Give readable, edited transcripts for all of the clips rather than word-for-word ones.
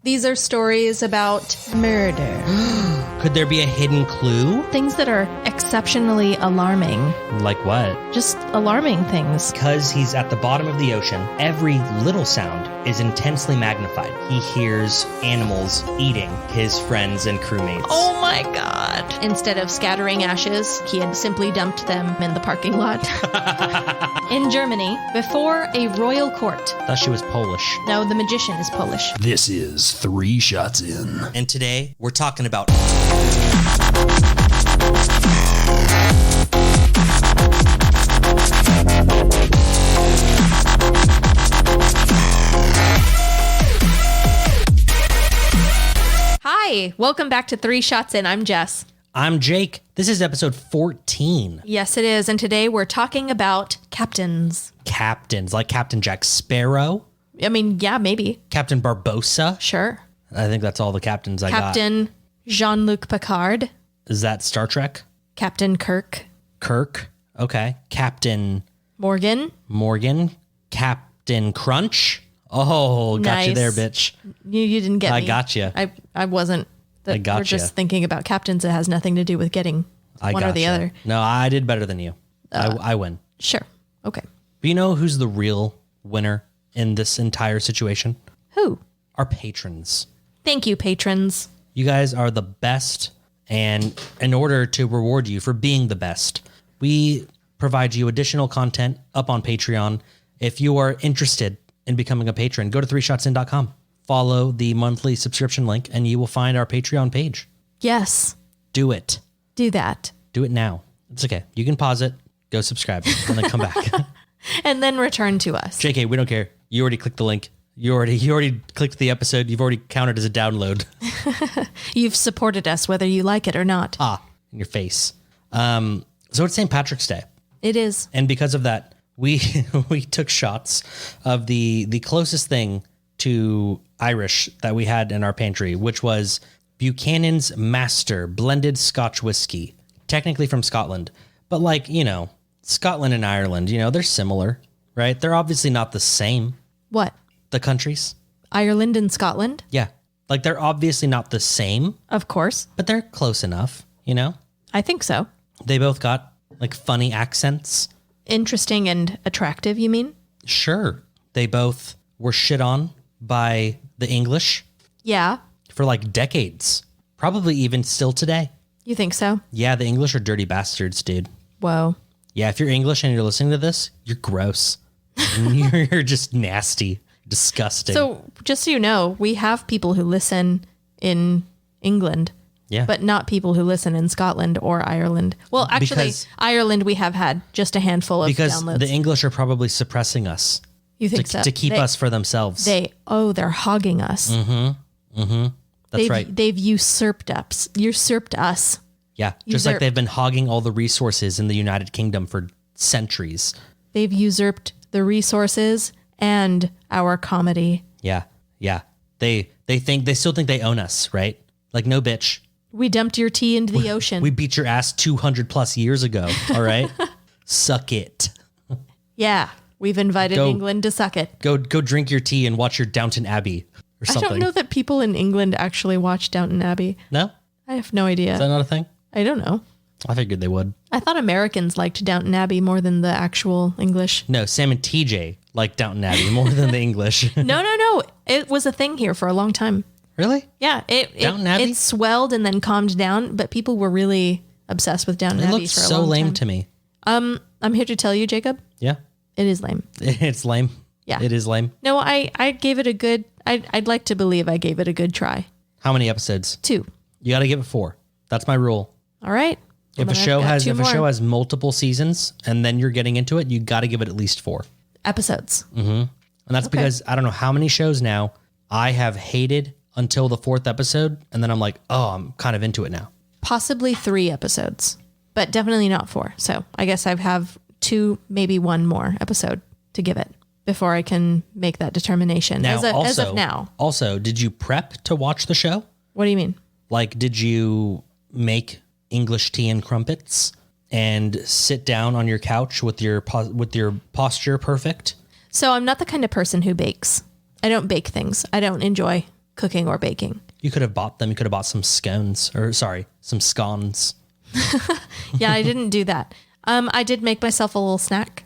These are stories about murder. Could there be a hidden clue? Things that are exceptionally alarming. Like what? Just alarming things. Because he's at the bottom of the ocean, every little sound is intensely magnified. He hears animals eating his friends and crewmates. Oh my god. Instead of scattering ashes, he had simply dumped them in the parking lot. In Germany, before a royal court. Thought she was Polish. No, the magician is Polish. This is 3 Shots In. And today, we're talking about... Hi, welcome back to 3 Shots In. I'm Jess. I'm Jake. This is episode 14. Yes, it is. And today we're talking about captains. Captains, like Captain Jack Sparrow. I mean, yeah, maybe. Captain Barbossa. Sure. I think that's all the captains I got. Captain Jean-Luc Picard. Is that Star Trek? Captain Kirk. Kirk. Okay. Captain Morgan. Captain Crunch. Oh, got you there, bitch. You didn't get me. I got you. I wasn't. I got We're just thinking about captains. It has nothing to do with getting one or the other. No, I did better than you. I win. Sure. Okay. But you know who's the real winner in this entire situation? Who? Our patrons. Thank you, patrons. You guys are the best. And in order to reward you for being the best, we provide you additional content up on Patreon. If you are interested in becoming a patron, go to 3shotsin.com. Follow the monthly subscription link and you will find our Patreon page. Yes. Do it. Do that. Do it now. It's okay. You can pause it, go subscribe, and then come back. And then return to us. JK, we don't care. You already clicked the link. You already clicked the episode. You've already counted as a download. You've supported us whether you like it or not. In your face. So it's St. Patrick's Day. It is. And because of that, we took shots of the closest thing to Irish that we had in our pantry, which was Buchanan's Master Blended Scotch Whiskey, technically from Scotland. But like, Scotland and Ireland, they're similar, right? They're obviously not the same. What? The countries. Ireland and Scotland? Yeah. Like they're obviously not the same. Of course. But they're close enough, I think so. They both got like funny accents. Interesting and attractive, you mean? Sure. They both were shit on by the English. Yeah. For like decades. Probably even still today. You think so? Yeah, the English are dirty bastards, dude. Whoa. Yeah, if you're English and you're listening to this, you're gross. You're just nasty, disgusting. So just so you know, we have people who listen in England. Yeah. But not people who listen in Scotland or Ireland. Well, actually, Ireland we have had just a handful of because downloads. The English are probably suppressing us. You think so? To keep us for themselves. They're hogging us. That's right. They've usurped us. Yeah, just like they've been hogging all the resources in the United Kingdom for centuries. They've usurped the resources and our comedy. Yeah. They still think they own us, right? Like, no, bitch. We dumped your tea into the ocean. We beat your ass 200 plus years ago. All right. Suck it. Yeah. We've invited England to suck it. Go drink your tea and watch your Downton Abbey or something. I don't know that people in England actually watch Downton Abbey. No? I have no idea. Is that not a thing? I don't know. I figured they would. I thought Americans liked Downton Abbey more than the actual English. No, Sam and TJ liked Downton Abbey more than the English. No. It was a thing here for a long time. Really? Yeah. Downton Abbey? It swelled and then calmed down, but people were really obsessed with Downton Abbey for a long time. It looked so lame to me. I'm here to tell you, Jacob. Yeah. It is lame. It's lame. Yeah. It is lame. No, I gave it a good, I'd like to believe I gave it a good try. How many episodes? 2. You got to give it 4. That's my rule. All right. If a show has multiple seasons and then you're getting into it, you got to give it at least 4 episodes. Mm-hmm. And that's because I don't know how many shows now I have hated until the 4th episode. And then I'm like, oh, I'm kind of into it now. Possibly 3 episodes, but definitely not 4. So I guess I have 2, maybe 1 more episode to give it before I can make that determination. Now, as of now. Also, did you prep to watch the show? What do you mean? Like, did you make English tea and crumpets and sit down on your couch with your posture perfect? So I'm not the kind of person who bakes. I don't bake things. I don't enjoy cooking or baking. You could have bought them. You could have bought some some scones. Yeah, I didn't do that. I did make myself a little snack.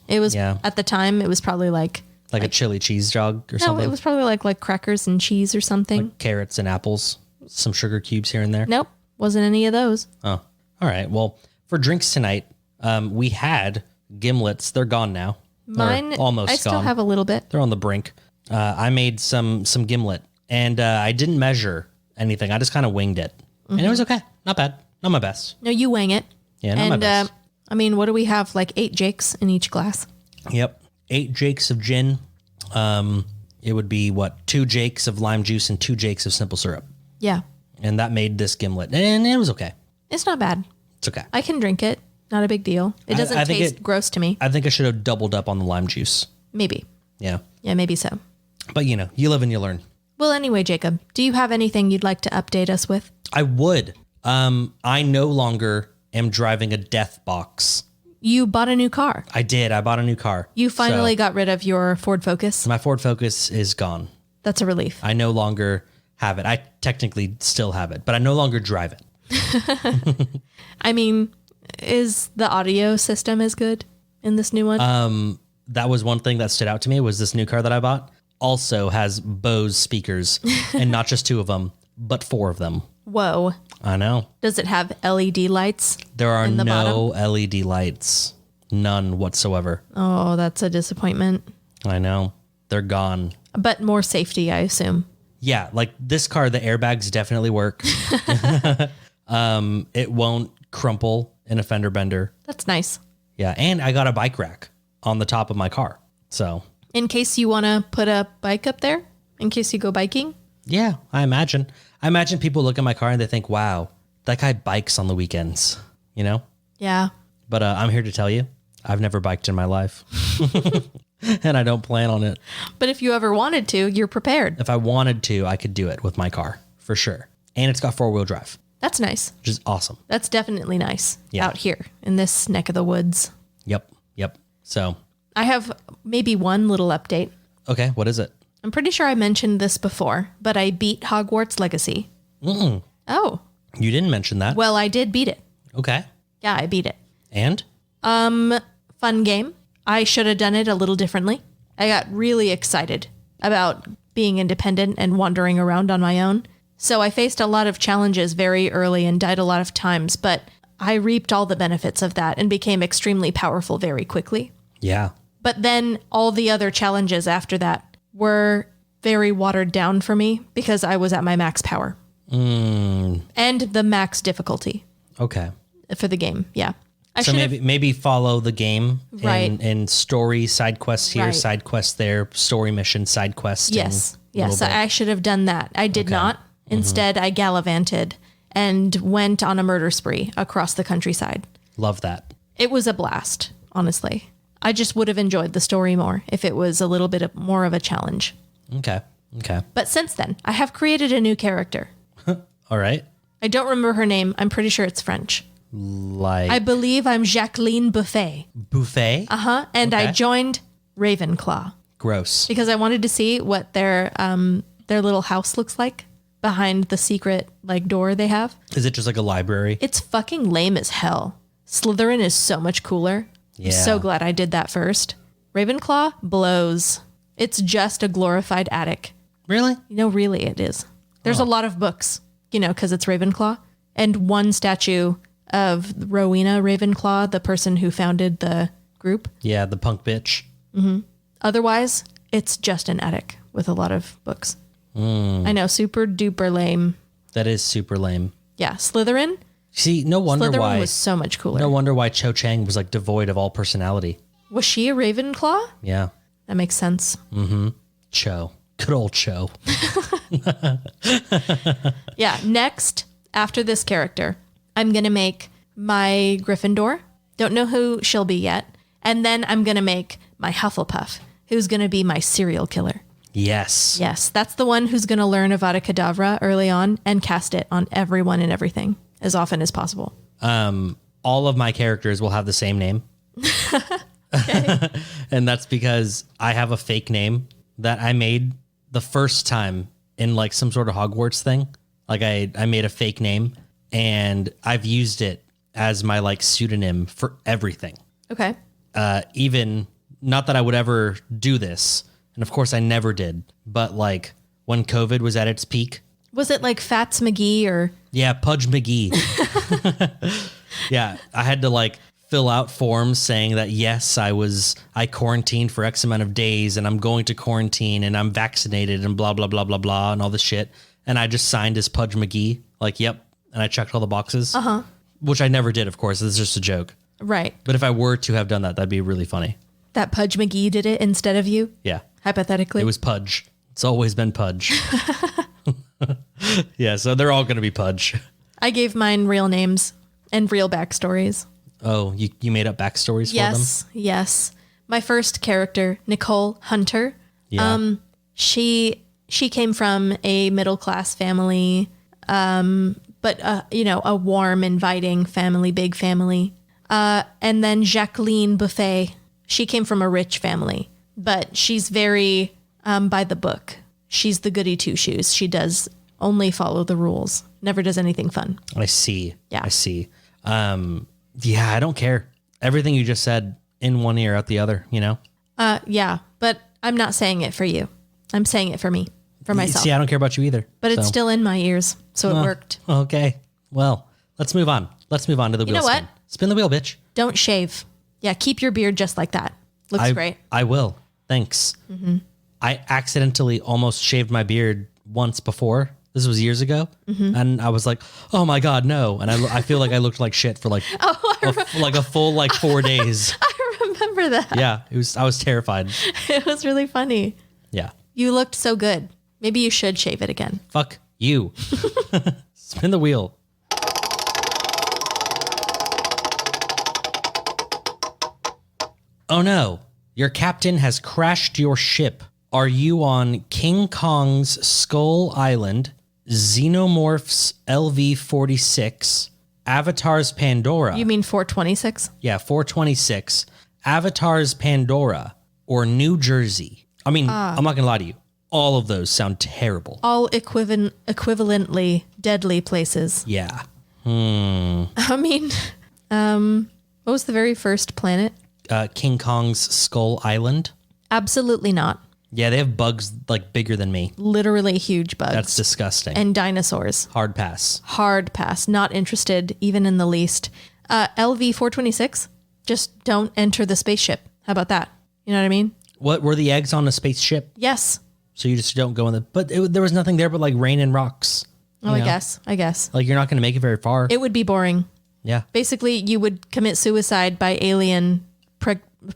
It was at the time, it was probably like a chili cheese dog or something. No, it was probably like crackers and cheese or something. Like carrots and apples, some sugar cubes here and there. Nope, wasn't any of those. Oh, all right. Well, for drinks tonight, we had gimlets. They're gone now. Mine, almost I still gone. have a little bit. They're on the brink. I made some gimlet, and I didn't measure anything. I just kind of winged it, and it was okay. Not bad. Not my best. No, you wing it. Yeah, not my best. I mean, what do we have? Like 8 Jakes in each glass. Yep. 8 Jakes of gin. It would be 2 Jakes of lime juice and 2 Jakes of simple syrup. Yeah. And that made this gimlet, and it was okay. It's not bad. It's okay. I can drink it. Not a big deal. It doesn't taste gross to me. I think I should have doubled up on the lime juice. Maybe. Yeah. Yeah, maybe so. But you live and you learn. Well, anyway, Jacob, do you have anything you'd like to update us with? I would. I no longer am driving a death box. You bought a new car. I did. I bought a new car. You finally got rid of your Ford Focus. My Ford Focus is gone. That's a relief. I no longer have it. I technically still have it, but I no longer drive it. I mean, is the audio system as good in this new one? That was one thing that stood out to me was this new car that I bought also has Bose speakers and not just 2 of them, but 4 of them. Whoa. I know. Does it have LED lights? There are no LED lights. None whatsoever. Oh, that's a disappointment. I know. They're gone. But more safety, I assume. Yeah, like this car, the airbags definitely work. It won't crumple in a fender bender. That's nice. Yeah, and I got a bike rack on the top of my car. So, in case you want to put a bike up there, in case you go biking. Yeah, I imagine people look at my car and they think, wow, that guy bikes on the weekends, Yeah. But I'm here to tell you, I've never biked in my life. And I don't plan on it. But if you ever wanted to, you're prepared. If I wanted to, I could do it with my car for sure. And it's got 4-wheel drive. That's nice. Which is awesome. That's definitely nice Yeah. out here in this neck of the woods. Yep. So. I have maybe one little update. Okay, what is it? I'm pretty sure I mentioned this before, but I beat Hogwarts Legacy. Mm-mm. Oh. You didn't mention that. Well, I did beat it. Okay. Yeah, I beat it. And? Fun game. I should have done it a little differently. I got really excited about being independent and wandering around on my own. So I faced a lot of challenges very early and died a lot of times, but I reaped all the benefits of that and became extremely powerful very quickly. Yeah. But then all the other challenges after that were very watered down for me because I was at my max power. And the max difficulty. Okay. For the game, yeah. So maybe follow the game in story, side quests here, side quests there, story mission, side quest. Yes. I should have done that. I did not. Instead, I gallivanted and went on a murder spree across the countryside. Love that. It was a blast, honestly. I just would have enjoyed the story more if it was a little bit more of a challenge. Okay. But since then, I have created a new character. All right. I don't remember her name. I'm pretty sure it's French. Like I believe I'm Jacqueline Buffet. Buffet? Uh-huh. And I joined Ravenclaw. Gross. Because I wanted to see what their little house looks like behind the secret door they have. Is it just like a library? It's fucking lame as hell. Slytherin is so much cooler. Yeah. I'm so glad I did that first. Ravenclaw blows. It's just a glorified attic. Really? Really it is. There's a lot of books, because it's Ravenclaw. And one statue of Rowena Ravenclaw, the person who founded the group. Yeah, the punk bitch. Mm-hmm. Otherwise, it's just an attic with a lot of books. I know, super duper lame. That is super lame. Yeah, Slytherin. See, no wonder Slytherin why was so much cooler. No wonder why Cho Chang was devoid of all personality. Was she a Ravenclaw? Yeah. That makes sense. Mm-hmm. Cho. Good old Cho. Yeah, next, after this character, I'm going to make my Gryffindor. Don't know who she'll be yet. And then I'm going to make my Hufflepuff, who's going to be my serial killer. Yes. Yes, that's the one who's going to learn Avada Kedavra early on and cast it on everyone and everything as often as possible. All of my characters will have the same name. And that's because I have a fake name that I made the first time in like some sort of Hogwarts thing. Like I made a fake name and I've used it as my like pseudonym for everything. Okay. Even not that I would ever do this. And of course I never did, but like when COVID was at its peak. Was it like Fats McGee or? Yeah. Pudge McGee. Yeah. I had to like fill out forms saying that, yes, I quarantined for X amount of days and I'm going to quarantine and I'm vaccinated and blah, blah, blah, blah, blah, and all this shit. And I just signed as Pudge McGee, like, yep. And I checked all the boxes, which I never did, of course. It's just a joke. Right. But if I were to have done that, that'd be really funny. That Pudge McGee did it instead of you? Yeah. Hypothetically? It was Pudge. It's always been Pudge. Yeah, so they're all going to be Pudge. I gave mine real names and real backstories. Oh, you made up backstories for them? Yes. My first character, Nicole Hunter. Yeah. She came from a middle class family, but a warm, inviting family, big family. And then Jacqueline Buffet. She came from a rich family, but she's very by the book. She's the goody two shoes. She does only follow the rules. Never does anything fun. I see. Yeah. I see. Yeah, I don't care. Everything you just said in one ear out the other, you know? Yeah, but I'm not saying it for you. I'm saying it for me, for myself. See, I don't care about you either. But it's still in my ears, so it worked. Okay. Well, let's move on. Let's move on to the wheel know spin. what? Spin the wheel, bitch. Don't shave. Yeah, keep your beard just like that. Looks great. I will. Thanks. Mm-hmm. I accidentally almost shaved my beard once before. This was years ago. Mm-hmm. And I was like, oh my God, no. And I feel like I looked like shit for like, like a full like 4 days. I remember that. Yeah. I was terrified. It was really funny. Yeah. You looked so good. Maybe you should shave it again. Fuck you. Spin the wheel. Oh no, your captain has crashed your ship. Are you on King Kong's Skull Island, Xenomorph's LV-46, Avatar's Pandora? You mean 426? Yeah, 426, Avatar's Pandora, or New Jersey? I mean, I'm not going to lie to you. All of those sound terrible. All equivalently deadly places. Yeah. I mean, what was the very first planet? King Kong's Skull Island. Absolutely not. Yeah, they have bugs like bigger than me. Literally huge bugs. That's disgusting. And dinosaurs. Hard pass. Hard pass. Not interested, even in the least. LV-426, just don't enter the spaceship. How about that? You know what I mean? What were the eggs on a spaceship? Yes. So you just don't go in the... But there was nothing there but like rain and rocks. Oh, I guess. Like you're not going to make it very far. It would be boring. Yeah. Basically, you would commit suicide by alien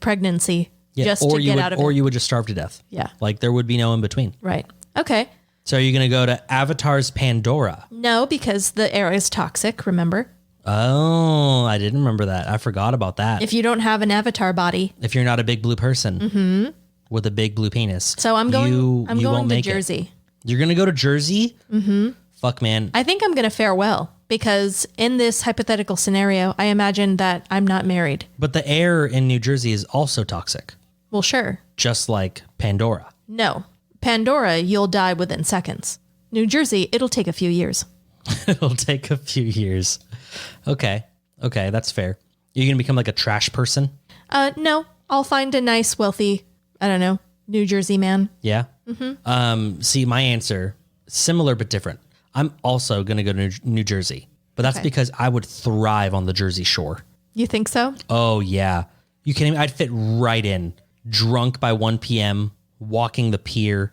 pregnancy just to get out of it. Or you would just starve to death. Yeah. Like there would be no in between. Right. Okay. So are you going to go to Avatar's Pandora? No, because the air is toxic, remember? Oh, I didn't remember that. I forgot about that. If you don't have an avatar body. If you're not a big blue person with a big blue penis. So I'm going won't to make Jersey. You're going to go to Jersey? Mm-hmm. Fuck, man. I think I'm going to fare well because in this hypothetical scenario, I imagine that I'm not married. But the air in New Jersey is also toxic. Well, sure. Just like Pandora. No. Pandora, you'll die within seconds. New Jersey, it'll take a few years. It'll take a few years. Okay. Okay, that's fair. You're going to become like a trash person? No. I'll find a nice, wealthy, I don't know, New Jersey man. Yeah? Mm-hmm. See, my answer, similar but different. I'm also going to go to New Jersey. But that's because I would thrive on the Jersey Shore. You think so? Oh, yeah. You kidding me? I'd fit right in. Drunk by 1 p.m., walking the pier,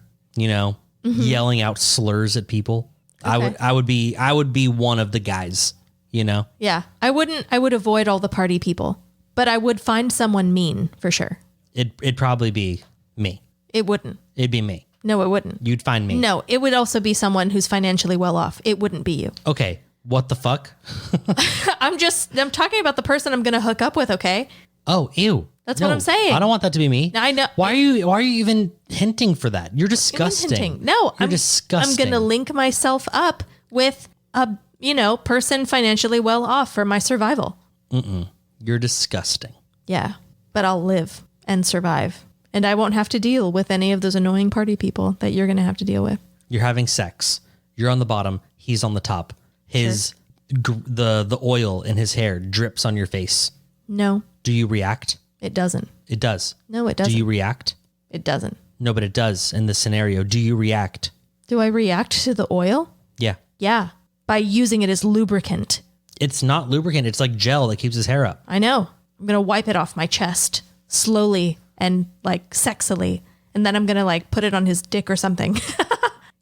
yelling out slurs at people. Okay. I would be one of the guys, Yeah. I would avoid all the party people, but I would find someone mean for sure. It'd probably be me. It wouldn't. It'd be me. No, it wouldn't. You'd find me. No, it would also be someone who's financially well off. It wouldn't be you. Okay. What the fuck? I'm talking about the person I'm going to hook up with. Okay. Oh, ew. That's what I'm saying. I don't want that to be me. I know. Why are you even hinting for that? You're disgusting. No, you're disgusting. I'm going to link myself up with a, person financially well off for my survival. You're disgusting. Yeah, but I'll live and survive. And I won't have to deal with any of those annoying party people that you're going to have to deal with. You're having sex. You're on the bottom. He's on the top. The oil in his hair drips on your face. No. Do you react? It doesn't. It does. No, it doesn't. Do you react? It doesn't. No, but it does in this scenario. Do you react? Do I react to the oil? Yeah. Yeah. By using it as lubricant. It's not lubricant. It's like gel that keeps his hair up. I know. I'm going to wipe it off my chest slowly and like sexily. And then I'm going to like put it on his dick or something.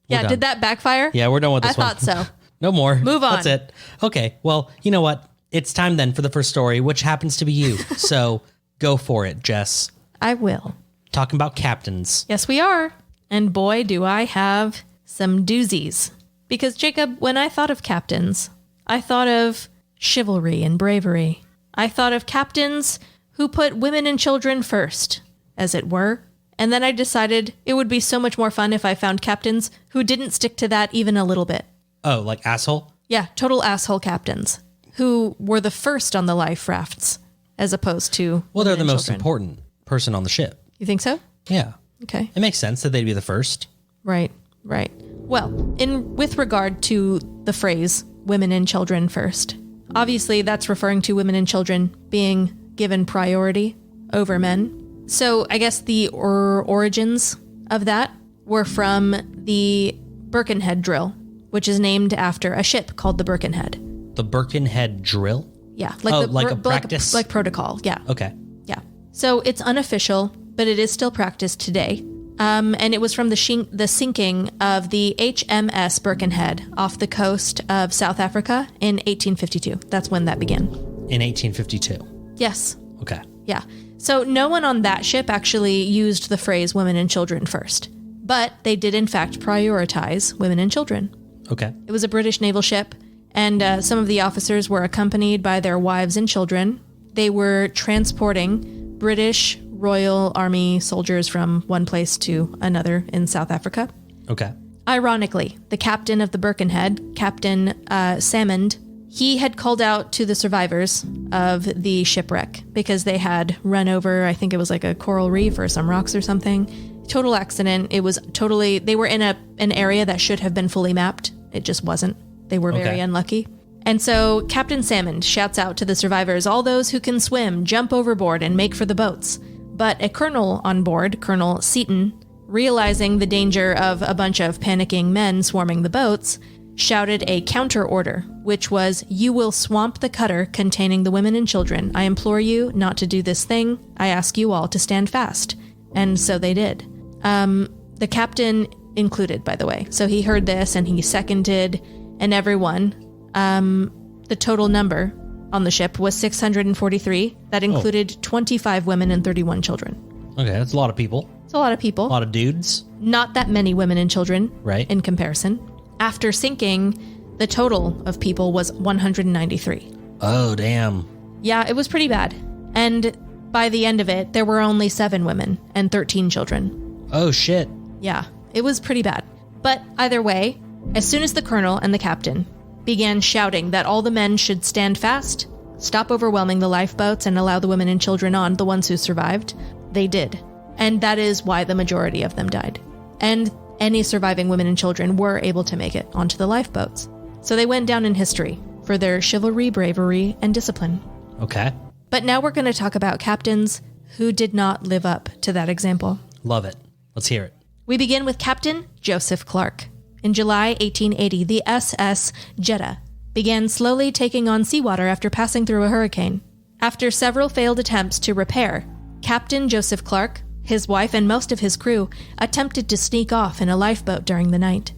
Yeah. Did that backfire? Yeah, we're done with this one. I thought so. No more. Move on. That's it. Okay. Well, you know what? It's time then for the first story, which happens to be you. So go for it, Jess. I will. Talking about captains. Yes, we are. And boy, do I have some doozies. Because, Jacob, when I thought of captains, I thought of chivalry and bravery. I thought of captains who put women and children first, as it were. And then I decided it would be so much more fun if I found captains who didn't stick to that even a little bit. Oh, like asshole? Yeah, total asshole captains who were the first on the life rafts as opposed to Well, they're the most children. important person on the ship. You think so? Yeah. Okay. It makes sense that they'd be the first. Right. Well, with regard to the phrase women and children first, obviously that's referring to women and children being given priority over men. So I guess the origins of that were from the Birkenhead drill, which is named after a ship called the Birkenhead. The Birkenhead drill? Yeah. Like a practice? Like protocol. Yeah. Okay. Yeah. So it's unofficial, but it is still practiced today. And it was from the sinking of the HMS Birkenhead off the coast of South Africa in 1852. That's when that began. In 1852. Yes. Okay. Yeah. So no one on that ship actually used the phrase women and children first, but they did in fact prioritize women and children. Okay. It was a British naval ship, and some of the officers were accompanied by their wives and children. They were transporting British Royal Army soldiers from one place to another in South Africa. Okay. Ironically, the captain of the Birkenhead, Captain Salmond, he had called out to the survivors of the shipwreck because they had run over, I think it was like a coral reef or some rocks or something. Total accident. It was totally, they were in an area that should have been fully mapped. It just wasn't. They were very unlucky. And so Captain Salmond shouts out to the survivors, all those who can swim, jump overboard and make for the boats. But a colonel on board, Colonel Seaton, realizing the danger of a bunch of panicking men swarming the boats, shouted a counter order, which was, "You will swamp the cutter containing the women and children. I implore you not to do this thing. I ask you all to stand fast." And so they did. The captain included, by the way. So he heard this and he seconded, and everyone, the total number on the ship was 643. That included 25 women and 31 children. Okay, that's a lot of people. It's a lot of people. A lot of dudes. Not that many women and children, Right. in comparison. After sinking, the total of people was 193. Oh, damn. Yeah, it was pretty bad. And by the end of it, there were only 7 women and 13 children. Oh, shit. Yeah, it was pretty bad. But either way, as soon as the colonel and the captain began shouting that all the men should stand fast, stop overwhelming the lifeboats, and allow the women and children on, the ones who survived, they did. And that is why the majority of them died. And any surviving women and children were able to make it onto the lifeboats. So they went down in history for their chivalry, bravery, and discipline. Okay. But now we're going to talk about captains who did not live up to that example. Love it. Let's hear it. We begin with Captain Joseph Clark. In July 1880, the SS Jeddah began slowly taking on seawater after passing through a hurricane. After several failed attempts to repair, Captain Joseph Clark, his wife, and most of his crew attempted to sneak off in a lifeboat during the night.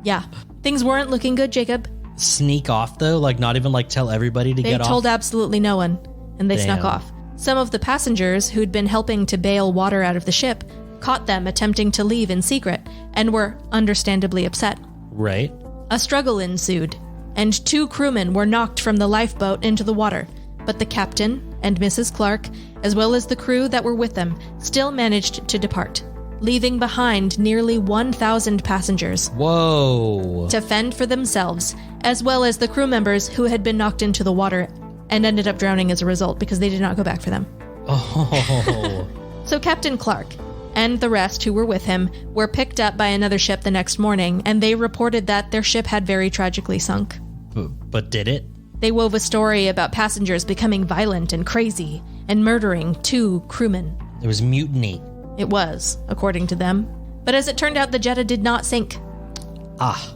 Yeah, things weren't looking good, Jacob. Sneak off, though? Like, not even, like, tell everybody to They get off? told absolutely no one, and they snuck Damn. off. Some of the passengers who'd been helping to bail water out of the ship caught them attempting to leave in secret and were understandably upset. Right. A struggle ensued, and 2 crewmen were knocked from the lifeboat into the water, but the captain and Mrs. Clark, as well as the crew that were with them, still managed to depart, leaving behind nearly 1,000 passengers Whoa. to fend for themselves, as well as the crew members who had been knocked into the water and ended up drowning as a result because they did not go back for them. Oh. So Captain Clark and the rest who were with him were picked up by another ship the next morning, and they reported that their ship had very tragically sunk. But did it? They wove a story about passengers becoming violent and crazy and murdering 2 crewmen. It was mutiny. It was, according to them. But as it turned out, the Jeddah did not sink.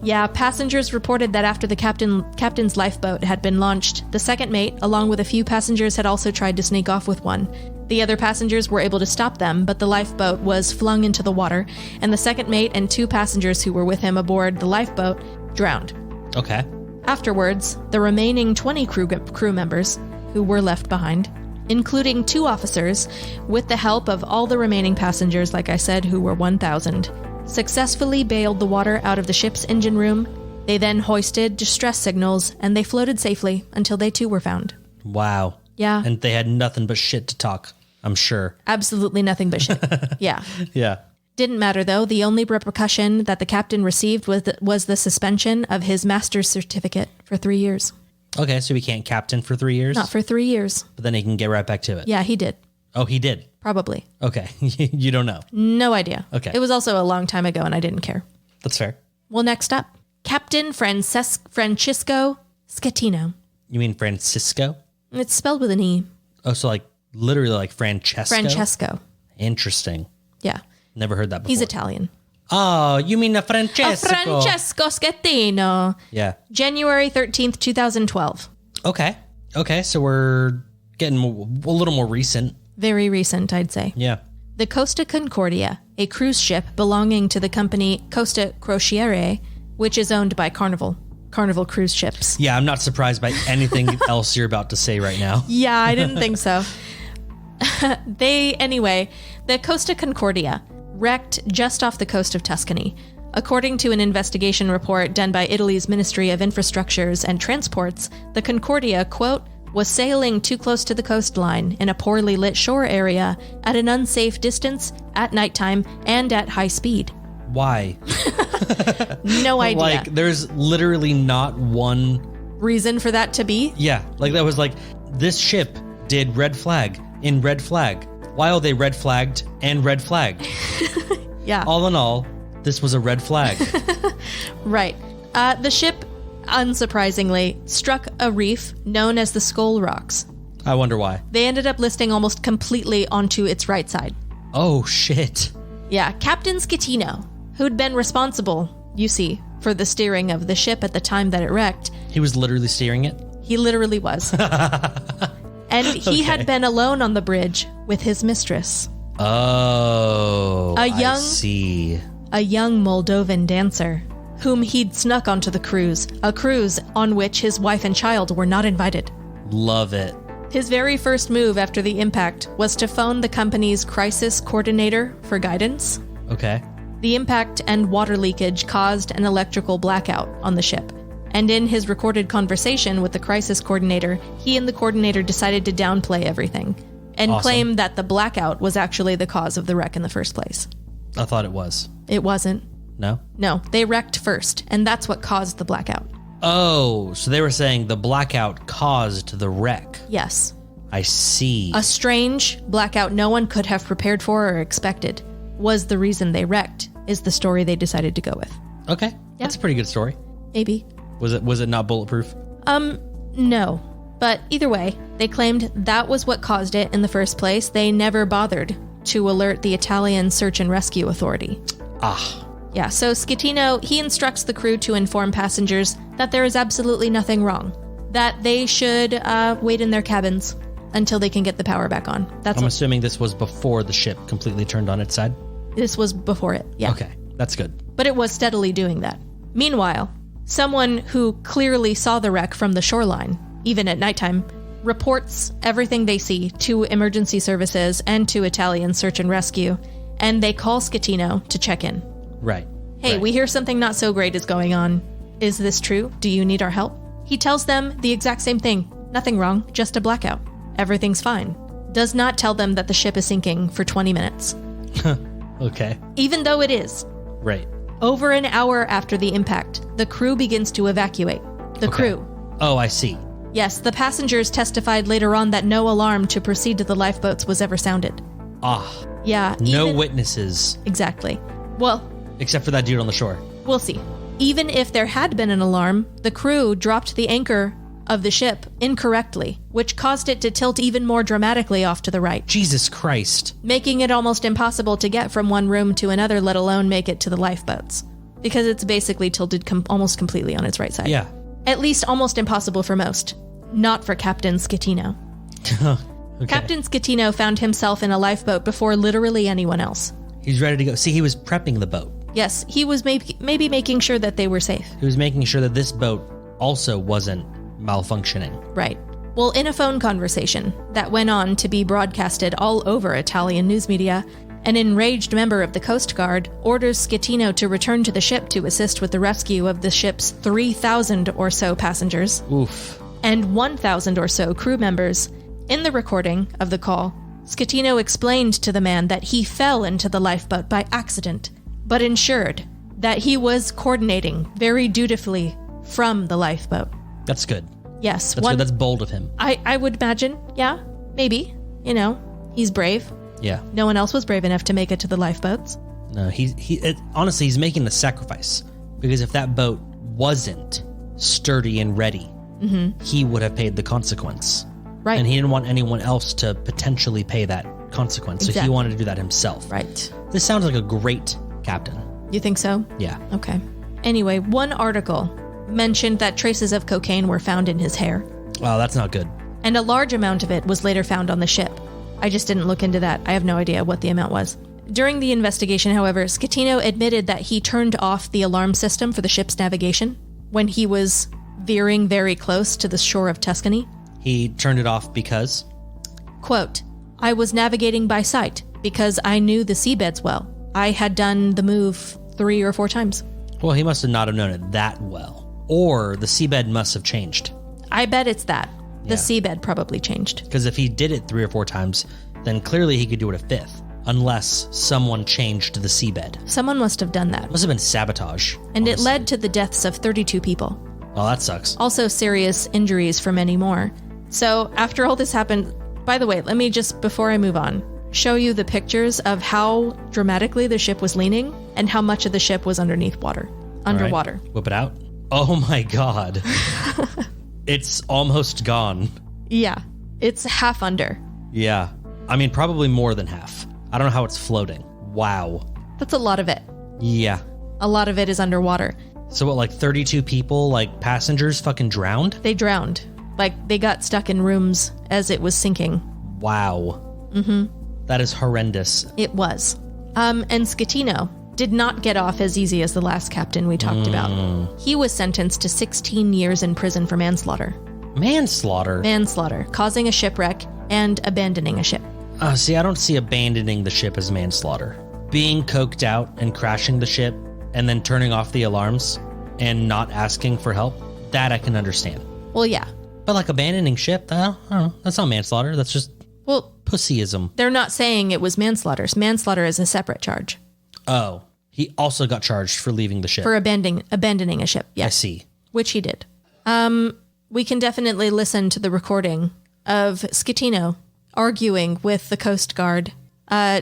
Yeah, passengers reported that after the captain's lifeboat had been launched, the second mate, along with a few passengers, had also tried to sneak off with one. The other passengers were able to stop them, but the lifeboat was flung into the water, and the second mate and 2 passengers who were with him aboard the lifeboat drowned. Okay. Afterwards, the remaining 20 crew members who were left behind, including 2 officers, with the help of all the remaining passengers, like I said, who were 1,000, successfully bailed the water out of the ship's engine room. They then hoisted distress signals, and they floated safely until they too were found. Wow. Yeah. And they had nothing but shit to talk, I'm sure. Absolutely nothing but shit. Yeah. Yeah. Didn't matter, though. The only repercussion that the captain received was the suspension of his master's certificate for 3 years. Okay, so he can't captain for 3 years? Not for 3 years. But then he can get right back to it. Yeah, he did. Oh, he did? Probably. Okay. You don't know. No idea. Okay. It was also a long time ago, and I didn't care. That's fair. Well, next up, Captain Francisco Schettino. You mean Francisco? It's spelled with an E. Oh, so like literally like Francesco? Francesco. Interesting. Yeah. Never heard that before. He's Italian. Oh, you mean a Francesco? Francesco Schettino. Yeah. January 13th, 2012. Okay, so we're getting a little more recent. Very recent, I'd say. Yeah. The Costa Concordia, a cruise ship belonging to the company Costa Crociere, which is owned by Carnival Cruise Ships. Yeah, I'm not surprised by anything else you're about to say right now. Yeah, I didn't think so. The Costa Concordia wrecked just off the coast of Tuscany. According to an investigation report done by Italy's Ministry of Infrastructures and Transports, the Concordia, quote, was sailing too close to the coastline in a poorly lit shore area at an unsafe distance, at nighttime, and at high speed. Why? No idea. Like, there's literally not one reason for that to be? Yeah, like that was like, this ship did red flag in red flag while they red flagged and red flagged. Yeah. All in all, this was a red flag. Right. The ship, unsurprisingly, struck a reef known as the Skull Rocks. I wonder why. They ended up listing almost completely onto its right side. Oh, shit. Yeah, Captain Schettino, who'd been responsible, you see, for the steering of the ship at the time that it wrecked. He was literally steering it? He literally was. And he had been alone on the bridge with his mistress. Oh, I see. A young Moldovan dancer, whom he'd snuck onto the cruise, a cruise on which his wife and child were not invited. Love it. His very first move after the impact was to phone the company's crisis coordinator for guidance. Okay. The impact and water leakage caused an electrical blackout on the ship. And in his recorded conversation with the crisis coordinator, he and the coordinator decided to downplay everything and claim that the blackout was actually the cause of the wreck in the first place. I thought it was. It wasn't. No? No, they wrecked first, and that's what caused the blackout. Oh, so they were saying the blackout caused the wreck. Yes. I see. A strange blackout no one could have prepared for or expected was the reason they wrecked, is the story they decided to go with. Okay. That's a pretty good story. Maybe. Was it not bulletproof? No. But either way, they claimed that was what caused it in the first place. They never bothered to alert the Italian Search and Rescue Authority. Yeah, so Schettino, he instructs the crew to inform passengers that there is absolutely nothing wrong, that they should wait in their cabins until they can get the power back on. I'm assuming this was before the ship completely turned on its side? This was before it, yeah. Okay, that's good. But it was steadily doing that. Meanwhile, someone who clearly saw the wreck from the shoreline, even at nighttime, reports everything they see to emergency services and to Italian Search and Rescue, and they call Schettino to check in. Right. Hey, we hear something not so great is going on. Is this true? Do you need our help? He tells them the exact same thing. Nothing wrong, just a blackout. Everything's fine. Does not tell them that the ship is sinking for 20 minutes. Okay. Even though it is. Right. Over an hour after the impact, the crew begins to evacuate. The crew. Oh, I see. Yes, the passengers testified later on that no alarm to proceed to the lifeboats was ever sounded. Yeah. No witnesses. Exactly. Well, except for that dude on the shore. We'll see. Even if there had been an alarm, the crew dropped the anchor of the ship incorrectly, which caused it to tilt even more dramatically off to the right. Jesus Christ. Making it almost impossible to get from one room to another, let alone make it to the lifeboats. Because it's basically tilted almost completely on its right side. Yeah. At least almost impossible for most. Not for Captain Schettino. Okay. Captain Schettino found himself in a lifeboat before literally anyone else. He's ready to go. See, he was prepping the boat. Yes, he was maybe making sure that they were safe. He was making sure that this boat also wasn't malfunctioning. Right. Well, in a phone conversation that went on to be broadcasted all over Italian news media, an enraged member of the Coast Guard orders Schettino to return to the ship to assist with the rescue of the ship's 3,000 or so passengers. Oof. And 1,000 or so crew members. In the recording of the call, Schettino explained to the man that he fell into the lifeboat by accident, but ensured that he was coordinating very dutifully from the lifeboat. That's good. Yes. That's good. That's bold of him. I would imagine, yeah, maybe. You know, he's brave. Yeah. No one else was brave enough to make it to the lifeboats. No, honestly, he's making the sacrifice. Because if that boat wasn't sturdy and ready, he would have paid the consequence. Right. And he didn't want anyone else to potentially pay that consequence. So he Exactly. wanted to do that himself. Right. This sounds like a great captain. You think so? Yeah. Okay. Anyway, one article mentioned that traces of cocaine were found in his hair, Wow, that's not good. and a large amount of it was later found on the ship. I just didn't look into that. I have no idea what the amount was. During the investigation, however, Schettino admitted that he turned off the alarm system for the ship's navigation when he was veering very close to the shore of Tuscany. He turned it off because? Quote, I was navigating by sight because I knew the seabeds well. I had done the move 3 or 4 times. Well, he must have not have known it that well. Or the seabed must have changed. I bet it's that. The Yeah. seabed probably changed. Because if he did it 3 or 4 times, then clearly he could do it a 5th. Unless someone changed the seabed. Someone must have done that. Must have been sabotage. And it honestly. led to the deaths of 32 people. Oh, that sucks. Also serious injuries for many more. So after all this happened, by the way, let me just, before I move on, show you the pictures of how dramatically the ship was leaning and how much of the ship was underwater. All right. Whip it out. Oh my God. It's almost gone. Yeah, it's half under. Yeah. I mean, probably more than half. I don't know how it's floating. Wow. That's a lot of it. Yeah. A lot of it is underwater. So what, like 32 people, like passengers fucking drowned? They drowned. Like, they got stuck in rooms as it was sinking. Wow. Mm-hmm. That is horrendous. It was. And Schettino did not get off as easy as the last captain we talked about. He was sentenced to 16 years in prison for manslaughter. Manslaughter? Manslaughter, causing a shipwreck and abandoning a ship. See, I don't see abandoning the ship as manslaughter. Being coked out and crashing the ship and then turning off the alarms and not asking for help, that I can understand. Well, yeah. But like abandoning ship, I don't know. That's not manslaughter. That's just Well, pussyism. they're not saying it was manslaughter. Manslaughter is a separate charge. Oh, he also got charged for leaving the ship. For abandoning a ship, I yes. see. Which he did. We can definitely listen to the recording of Schettino arguing with the Coast Guard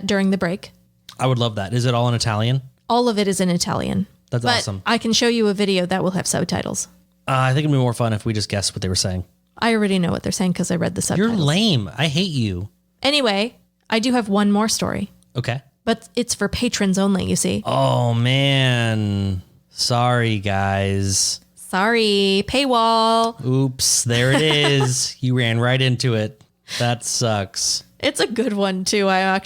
during the break. I would love that. Is it all in Italian? All of it is in Italian. That's but awesome. I can show you a video that will have subtitles. I think it'd be more fun if we just guessed what they were saying. I already know what they're saying because I read the subtitles. You're lame. I hate you. Anyway, I do have one more story, Okay. but it's for patrons only, you see. Oh, man. Sorry, guys. Sorry, paywall. Oops. There it is. You ran right into it. That sucks. It's a good one, too. I'm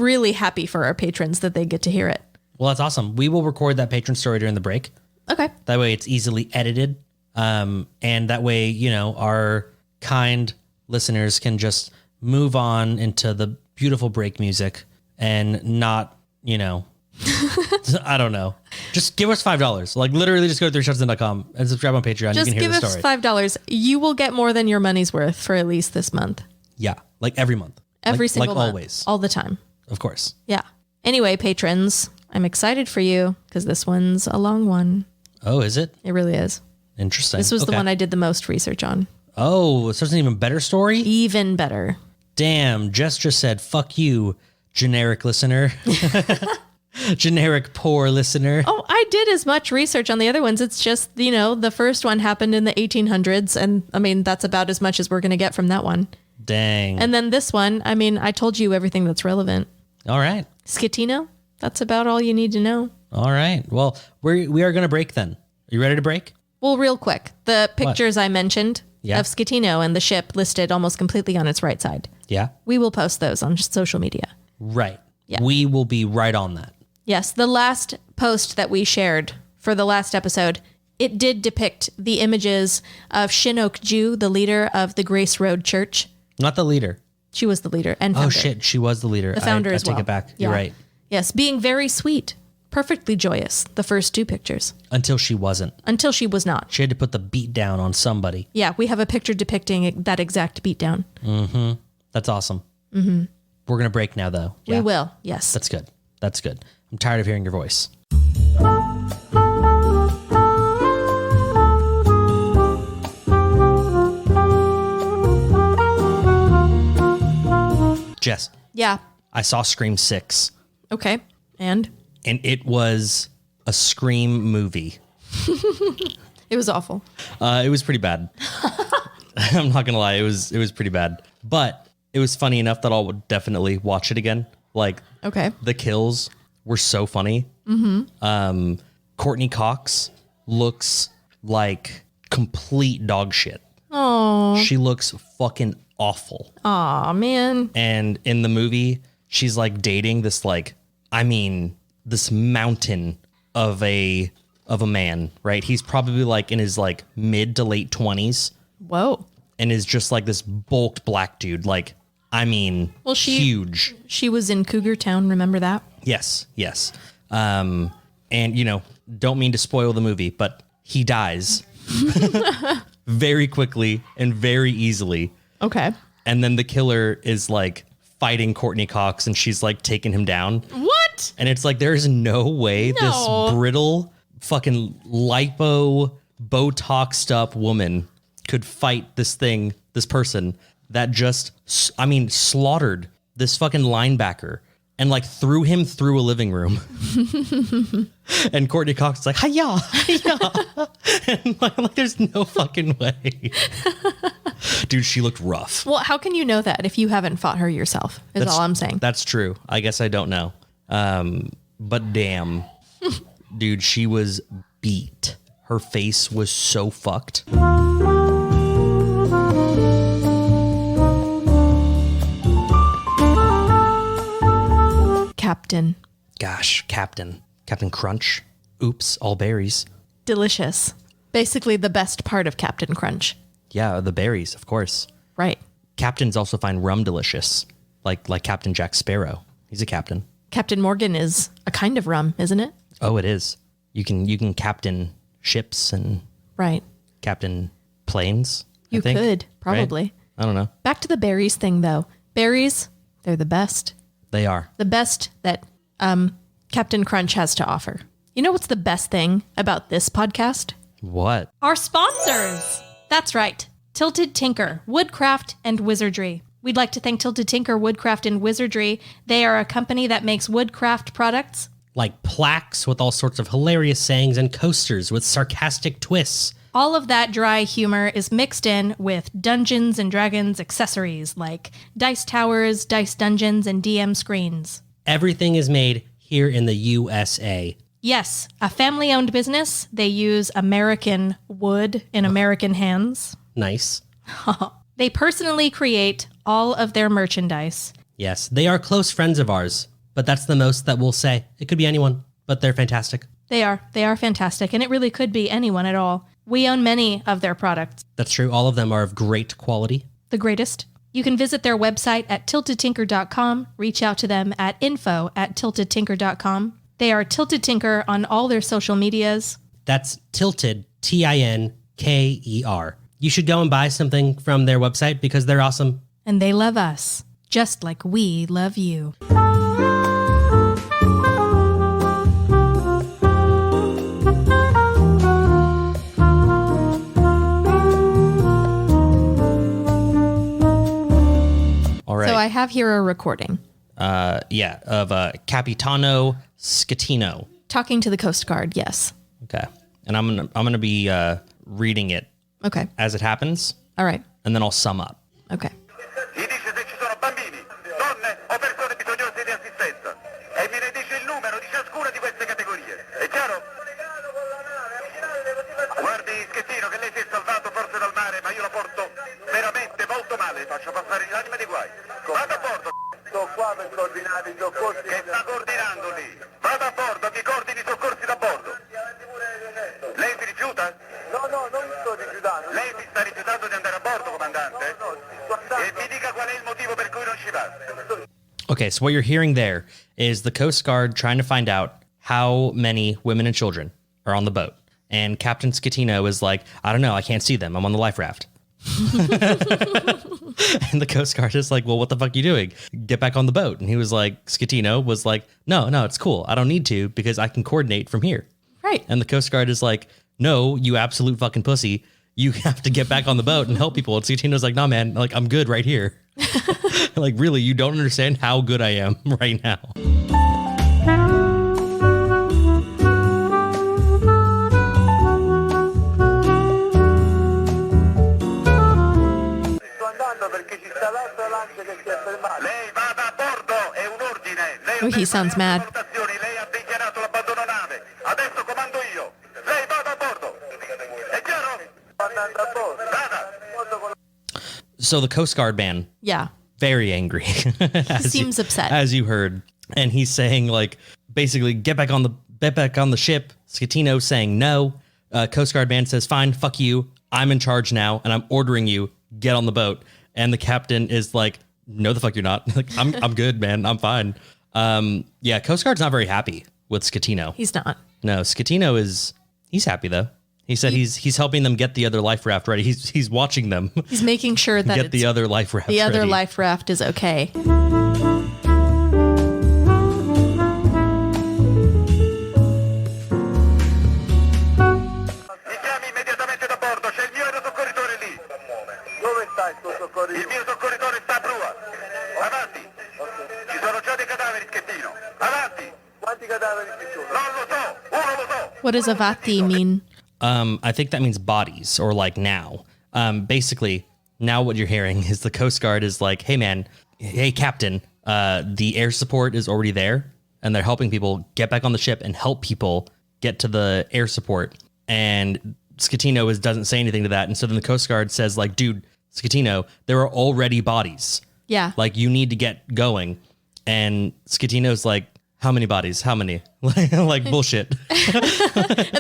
really happy for our patrons that they get to hear it. Well, that's awesome. We will record that patron story during the break. Okay. That way it's easily edited. And that way, our kind listeners can just move on into the beautiful break music and not, I don't know. Just give us $5. Like literally just go to 3shotsin.com and subscribe on Patreon. Just you can hear give the us story. $5. You will get more than your money's worth for at least this month. Yeah. Like every month. Every single month. Always. All the time. Of course. Yeah. Anyway, patrons, I'm excited for you because this one's a long one. Oh, is it? It really is. Interesting. This was the Okay. one I did the most research on. Oh, so it's an even better story? Even better. Damn, Jess just said, fuck you, generic listener. Generic poor listener. Oh, I did as much research on the other ones. It's just, the first one happened in the 1800s. And I mean, that's about as much as we're going to get from that one. Dang. And then this one, I mean, I told you everything that's relevant. All right. Scatino, that's about all you need to know. All right. Well, we are going to break then. Are you ready to break? Well, real quick, the pictures I mentioned Yeah. of Scatino and the ship listed almost completely on its right side. Yeah. We will post those on social media. Right. Yeah. We will be right on that. Yes, the last post that we shared for the last episode, it did depict the images of Chinook Ju, the leader of the Grace Road Church. Not the leader. She was the leader and founder. Oh, shit. She was the leader. The founder I as well. take it back. Yeah. You're right. Yes, being very sweet, perfectly joyous, the first two pictures, Until she wasn't. until she was not. She had to put the beat down on somebody. Yeah, we have a picture depicting that exact beatdown. That's awesome. We're going to break now, though. We will, yes. That's good. That's good. I'm tired of hearing your voice. Jess, Yeah, I saw Scream 6, okay. And and it was a Scream movie. it was awful. It was pretty bad. I'm not gonna lie, it was pretty bad. But it was funny enough that I'll definitely watch it again. Like, Okay. the kills were so funny. Courtney Cox looks like complete dog shit. Oh, She looks fucking awful. aw, man. And in the movie, she's like dating this this mountain of a man, right? He's probably like in his like mid to late 20s Whoa. and is just like this bulked black dude. Like, Well, huge. She was in Cougar Town, remember that? Yes. And don't mean to spoil the movie, but he dies very quickly and very easily. Okay. And then the killer is like fighting Courtney Cox and she's like taking him down. What? And it's like, there is no way No. this brittle fucking lipo Botoxed up woman could fight this person that just, slaughtered this fucking linebacker and like threw him through a living room. And Courtney Cox is like, hiya, hiya. And like, there's no fucking way. Dude, she looked rough. Well, how can you know that if you haven't fought her yourself, is all I'm saying. That's true. I guess I don't know. But damn, dude, she was beat. Her face was so fucked. Captain. Gosh, Captain Crunch. Oops, all berries. Delicious. Basically the best part of Captain Crunch. Yeah, the berries, of course. Right. Captains also find rum delicious, like Captain Jack Sparrow. He's a captain. Captain Morgan is a kind of rum, isn't it? Oh, it is. You can captain ships and Right. captain planes. You I think, could, probably. right? I don't know. Back to the berries thing, though. Berries, they're the best. They are. The best that Captain Crunch has to offer. You know what's the best thing about this podcast? What? Our sponsors. That's right. Tilted Tinker, Woodcraft and Wizardry. We'd like to thank Tilted Tinker, Woodcraft and Wizardry. They are a company that makes woodcraft products. Like plaques with all sorts of hilarious sayings and coasters with sarcastic twists. All of that dry humor is mixed in with Dungeons and Dragons accessories like dice towers, dice dungeons, and DM screens. Everything is made here in the USA. Yes, a family-owned business. They use American wood in American hands. Nice. They personally create all of their merchandise. Yes, they are close friends of ours, but that's the most that we'll say. It could be anyone, but they're fantastic. They are fantastic, and it really could be anyone at all. We own many of their products. That's true. All of them are of great quality. The greatest. You can visit their website at tiltedtinker.com, reach out to them at info@tiltedtinker.com. They are Tilted Tinker on all their social medias. That's Tilted, Tinker. You should go and buy something from their website because they're awesome. And they love us, just like we love you. All right. So have here a recording. Yeah, of Capitano Schettino. Talking to the Coast Guard, yes. Okay. And I'm gonna be reading it Okay. as it happens, All right. and then I'll sum up. Okay. Gli dice se ci sono bambini, donne o persone bisognose di assistenza e mi ne dice il numero di ciascuna di queste categorie. È chiaro? Guardi, Schettino, che lei si è salvato forse dal mare, ma io la porto veramente molto male. Faccio passare l'anima di guai. Vada a bordo. Sto qua per coordinare i soccorsi. Che sta coordinando lì? Vada a bordo, mi coordini i soccorsi da bordo. Lei si rifiuta? No, non mi sto rifiutando. Lei mi sta rifiutando di andare a bordo, comandante? No, e mi dica qual è il motivo per cui non ci va. Okay, so what you're hearing there is the Coast Guard trying to find out how many women and children are on the boat. And Captain Schettino is like, I don't know, I can't see them. I'm on the life raft. And the Coast Guard is like, well, what the fuck are you doing? Get back on the boat. And he was like, Schettino was like, no, it's cool. I don't need to because I can coordinate from here. Right. And the Coast Guard is like, no, you absolute fucking pussy. You have to get back on the boat and help people. And Schettino's like, no, man, like, I'm good right here. Like, really, you don't understand how good I am right now. Lei vada a bordo, è un ordine. Lei Oh, he sounds mad. Lei ha dichiarato l'abbandono nave. Adesso comando io. Lei vada a bordo. È chiaro? Andando a bordo. Vada. So the Coast Guard man, Yeah. very angry. Seems upset. As you heard. And he's saying, like, basically, get back on the ship. Schettino saying no. Coast Guard man says, fine, fuck you. I'm in charge now, and I'm ordering you, get on the boat. And the captain is like, no, the fuck you're not. Like, I'm good, man. I'm fine. Yeah, Coast Guard's not very happy with Schettino. He's not. No, Schettino he's happy though. He said he's helping them get the other life raft ready. He's watching them He's making sure that get the other life raft the other ready. life raft is okay. Mi chiami immediatamente da bordo, c'è il mio aerosoccorritore lì. Dove sta il tuo soccorritore? Il mio soccorritore sta a prua. Avanti. Ci sono già dei cadaveri, Schettino. Avanti. Quanti cadaveri ci sono? Non lo so, uno lo so. What does avati mean? I think that means bodies or like now. Basically, now what you're hearing is the Coast Guard is like, hey man, hey captain, the air support is already there and they're helping people get back on the ship and help people get to the air support. And Schettino doesn't say anything to that. And so then the Coast Guard says like, dude, Schettino, there are already bodies. Yeah. Like you need to get going. And Schettino's like, how many bodies? How many? Like bullshit. And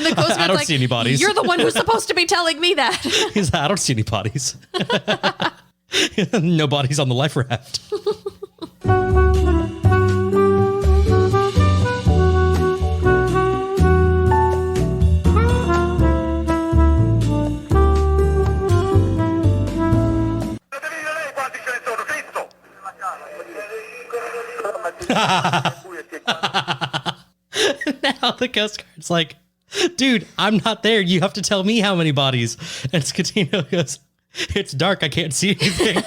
the Coast Guard's I don't like, see any bodies. You're the one who's supposed to be telling me that. He's like, I don't see any bodies. No bodies on the life raft. Devi dire lei quanti ce ne sono, Cristo. Now the Coast Guard's like, dude, I'm not there. You have to tell me how many bodies. And Schettino goes, it's dark. I can't see anything.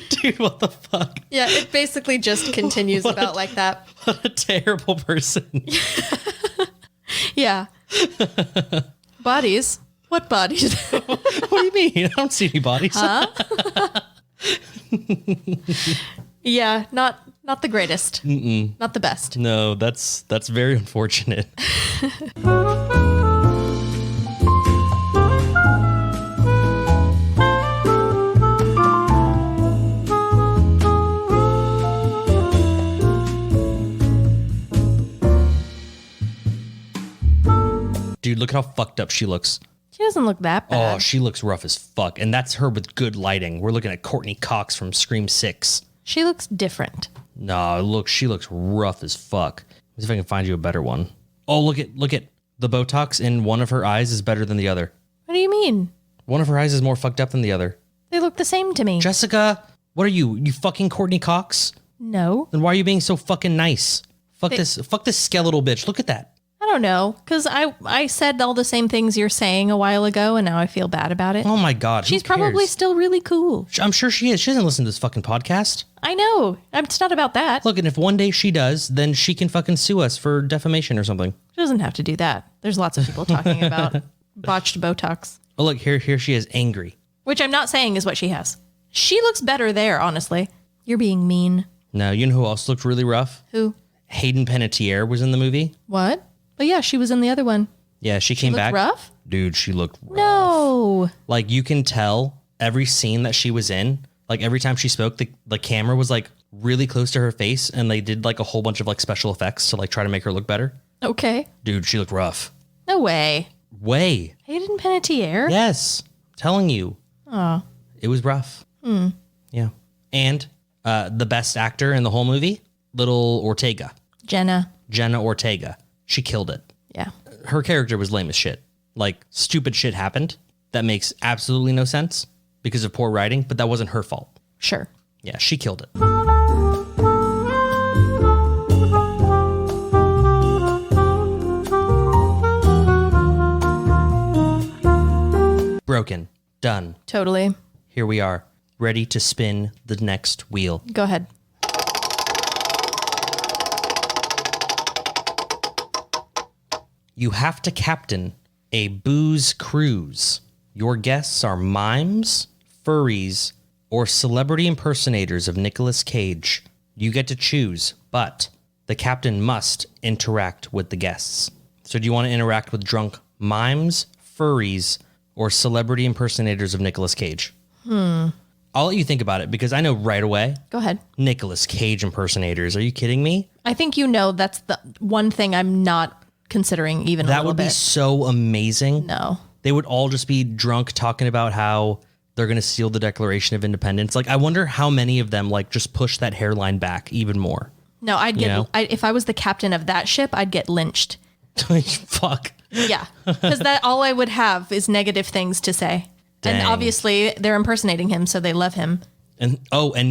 Dude, what the fuck? Yeah, it basically just continues about like that. What a terrible person. Yeah. Bodies? What bodies? What do you mean? I don't see any bodies. Yeah, not the greatest. Not the best. No, that's very unfortunate. Dude, look how fucked up she looks. She doesn't look that bad. Oh, she looks rough as fuck. And that's her with good lighting. We're looking at Courtney Cox from Scream 6. She looks different. No, look, she looks rough as fuck. Let's see if I can find you a better one. Oh, look at the Botox in one of her eyes is better than the other. What do you mean? One of her eyes is more fucked up than the other. They look the same to me. Jessica, what are you? You fucking Courtney Cox? No. Then why are you being so fucking nice? Fuck this skeletal bitch. Look at that. I don't know, because I said all the same things you're saying a while ago, and now I feel bad about it. Oh my God. She's probably still really cool. I'm sure she is. She doesn't listen to this fucking podcast. I know. It's not about that. Look, and if one day she does, then she can fucking sue us for defamation or something. She doesn't have to do that. There's lots of people talking about botched Botox. Oh, look, here she is, angry. Which I'm not saying is what she has. She looks better there, honestly. You're being mean. No, you know who else looked really rough? Who? Hayden Panettiere was in the movie. What? Oh, yeah, she was in the other one. Yeah, she came back. Rough? Dude, she looked rough. No. Like, you can tell every scene that she was in, like every time she spoke, the camera was like really close to her face, and they did like a whole bunch of like special effects to like try to make her look better. Okay. Dude, she looked rough. No way. Way. Hayden Panettiere? Yes. Telling you. Oh. It was rough. Yeah. And the best actor in the whole movie, Little Ortega. Jenna Ortega. She killed it. Yeah. Her character was lame as shit. Like, stupid shit happened that makes absolutely no sense because of poor writing, but that wasn't her fault. Sure. Yeah, she killed it. Broken. Done. Totally. Here we are, ready to spin the next wheel. Go ahead. You have to captain a booze cruise. Your guests are mimes, furries, or celebrity impersonators of Nicolas Cage. You get to choose, but the captain must interact with the guests. So do you want to interact with drunk mimes, furries, or celebrity impersonators of Nicolas Cage? I'll let you think about it because I know right away. Go ahead. Nicolas Cage impersonators. Are you kidding me? I think that's the one thing I'm not considering even a That little would be bit. so amazing. No. They would all just be drunk talking about how they're going to steal the Declaration of Independence. Like, I wonder how many of them like just push that hairline back even more. No, I'd get, if I was the captain of that ship, I'd get lynched. Fuck. Yeah. Because all I would have is negative things to say. Dang. And obviously they're impersonating him, so they love him. And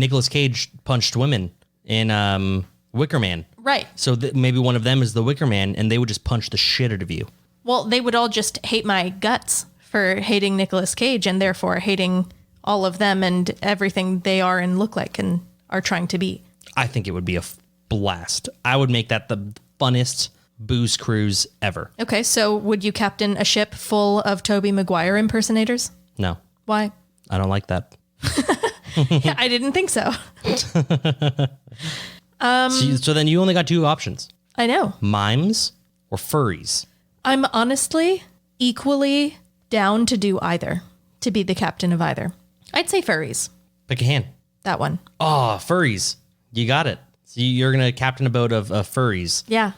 Nicolas Cage punched women in Wicker Man. Right. So maybe one of them is the Wicker Man, and they would just punch the shit out of you. Well, they would all just hate my guts for hating Nicolas Cage and therefore hating all of them and everything they are and look like and are trying to be. I think it would be a blast. I would make that the funnest booze cruise ever. Okay, so would you captain a ship full of Tobey Maguire impersonators? No. Why? I don't like that. Yeah, I didn't think so. So then you only got two options. I know. Mimes or furries. I'm honestly equally down to do either, to be the captain of either. I'd say furries. Pick a hand. That one. Oh, furries. You got it. So you're going to captain a boat of furries. Yeah.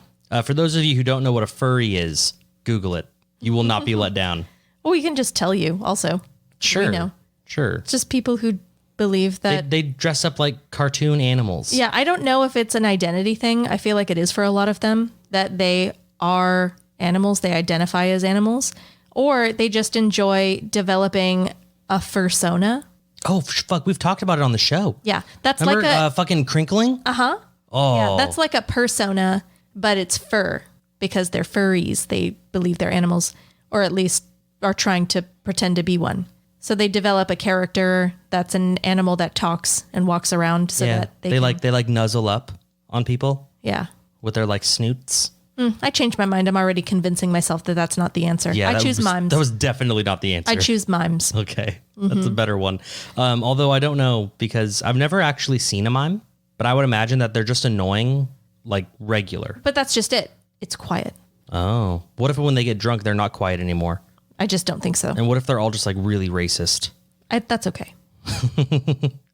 For those of you who don't know what a furry is, Google it. You will not be let down. Well, we can just tell you also. Sure. We know. Sure. It's just people who believe that. They dress up like cartoon animals. Yeah, I don't know if it's an identity thing. I feel like it is for a lot of them, that they are animals, they identify as animals, or they just enjoy developing a fursona. Oh, fuck. We've talked about it on the show. Yeah, that's Remember like a fucking crinkling? uh-huh. Oh. Yeah, that's like a persona, but it's fur because they're furries. They believe they're animals, or at least are trying to pretend to be one. So they develop a character that's an animal that talks and walks around so that they can, nuzzle up on people yeah. with their like snoots. I changed my mind. I'm already convincing myself that that's not the answer. Yeah, I choose mimes. That was definitely not the answer. I choose mimes. Okay, that's a better one. Although I don't know because I've never actually seen a mime, but I would imagine that they're just annoying, like regular. But that's just it. It's quiet. Oh, what if when they get drunk, they're not quiet anymore? I just don't think so. And what if they're all just like really racist? That's okay.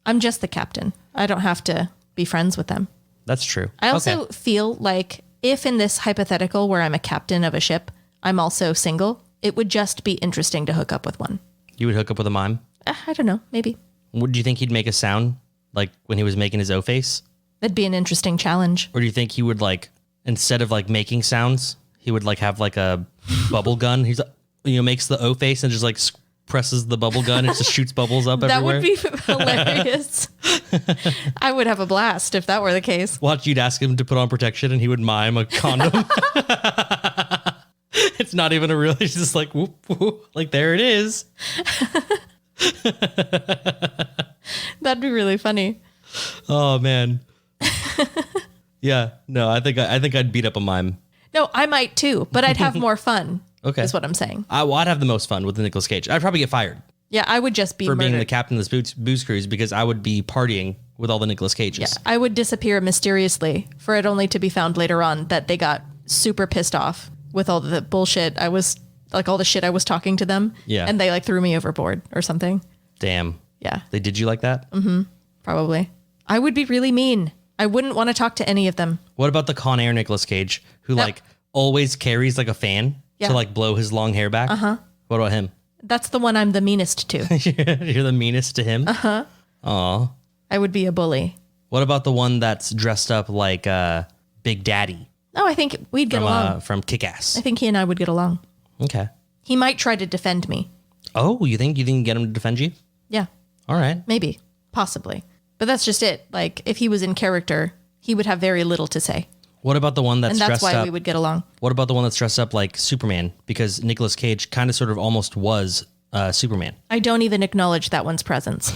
I'm just the captain. I don't have to be friends with them. That's true. I also feel like if in this hypothetical where I'm a captain of a ship, I'm also single, it would just be interesting to hook up with one. You would hook up with a mime? I don't know. Maybe. Would you think he'd make a sound like when he was making his O face? That'd be an interesting challenge. Or do you think he would like, instead of like making sounds, he would like have like a bubble gun? He's makes the O face and just like presses the bubble gun and just shoots bubbles up everywhere. That would be hilarious. I would have a blast if that were the case. Watch, you'd ask him to put on protection and he would mime a condom. It's not even a real, it's just like, whoop, whoop, like there it is. That'd be really funny. Oh man. Yeah, no, I think I'd beat up a mime. No, I might too, but I'd have more fun. Okay. Is what I'm saying. I'd have the most fun with the Nicolas Cage. I'd probably get fired Yeah, I would just be for being murdered. the captain of this booze cruise because I would be partying with all the Nicolas Cages. I would disappear mysteriously for it only to be found later on that they got super pissed off with all the bullshit I was, like all the shit I was talking to them. Yeah. And they like threw me overboard or something. Damn. Yeah, They did you like that? probably. I would be really mean. I wouldn't want to talk to any of them. What about the Con Air Nicolas Cage who Nope. like always carries like a fan Yeah. to like blow his long hair back? What about him? That's the one I'm the meanest to. You're the meanest to him? Aw. I would be a bully. What about the one that's dressed up like Big Daddy Oh, I think we'd get along. from Kick-Ass? I think he and I would get along. Okay. He might try to defend me. Oh, you think you can get him to defend you? Yeah, All right. maybe. Possibly. But that's just it. Like, if he was in character, he would have very little to say. What about the one that's And that's dressed why up? we would get along. What about the one that's dressed up like Superman? Because Nicolas Cage kind of sort of almost was Superman. I don't even acknowledge that one's presence.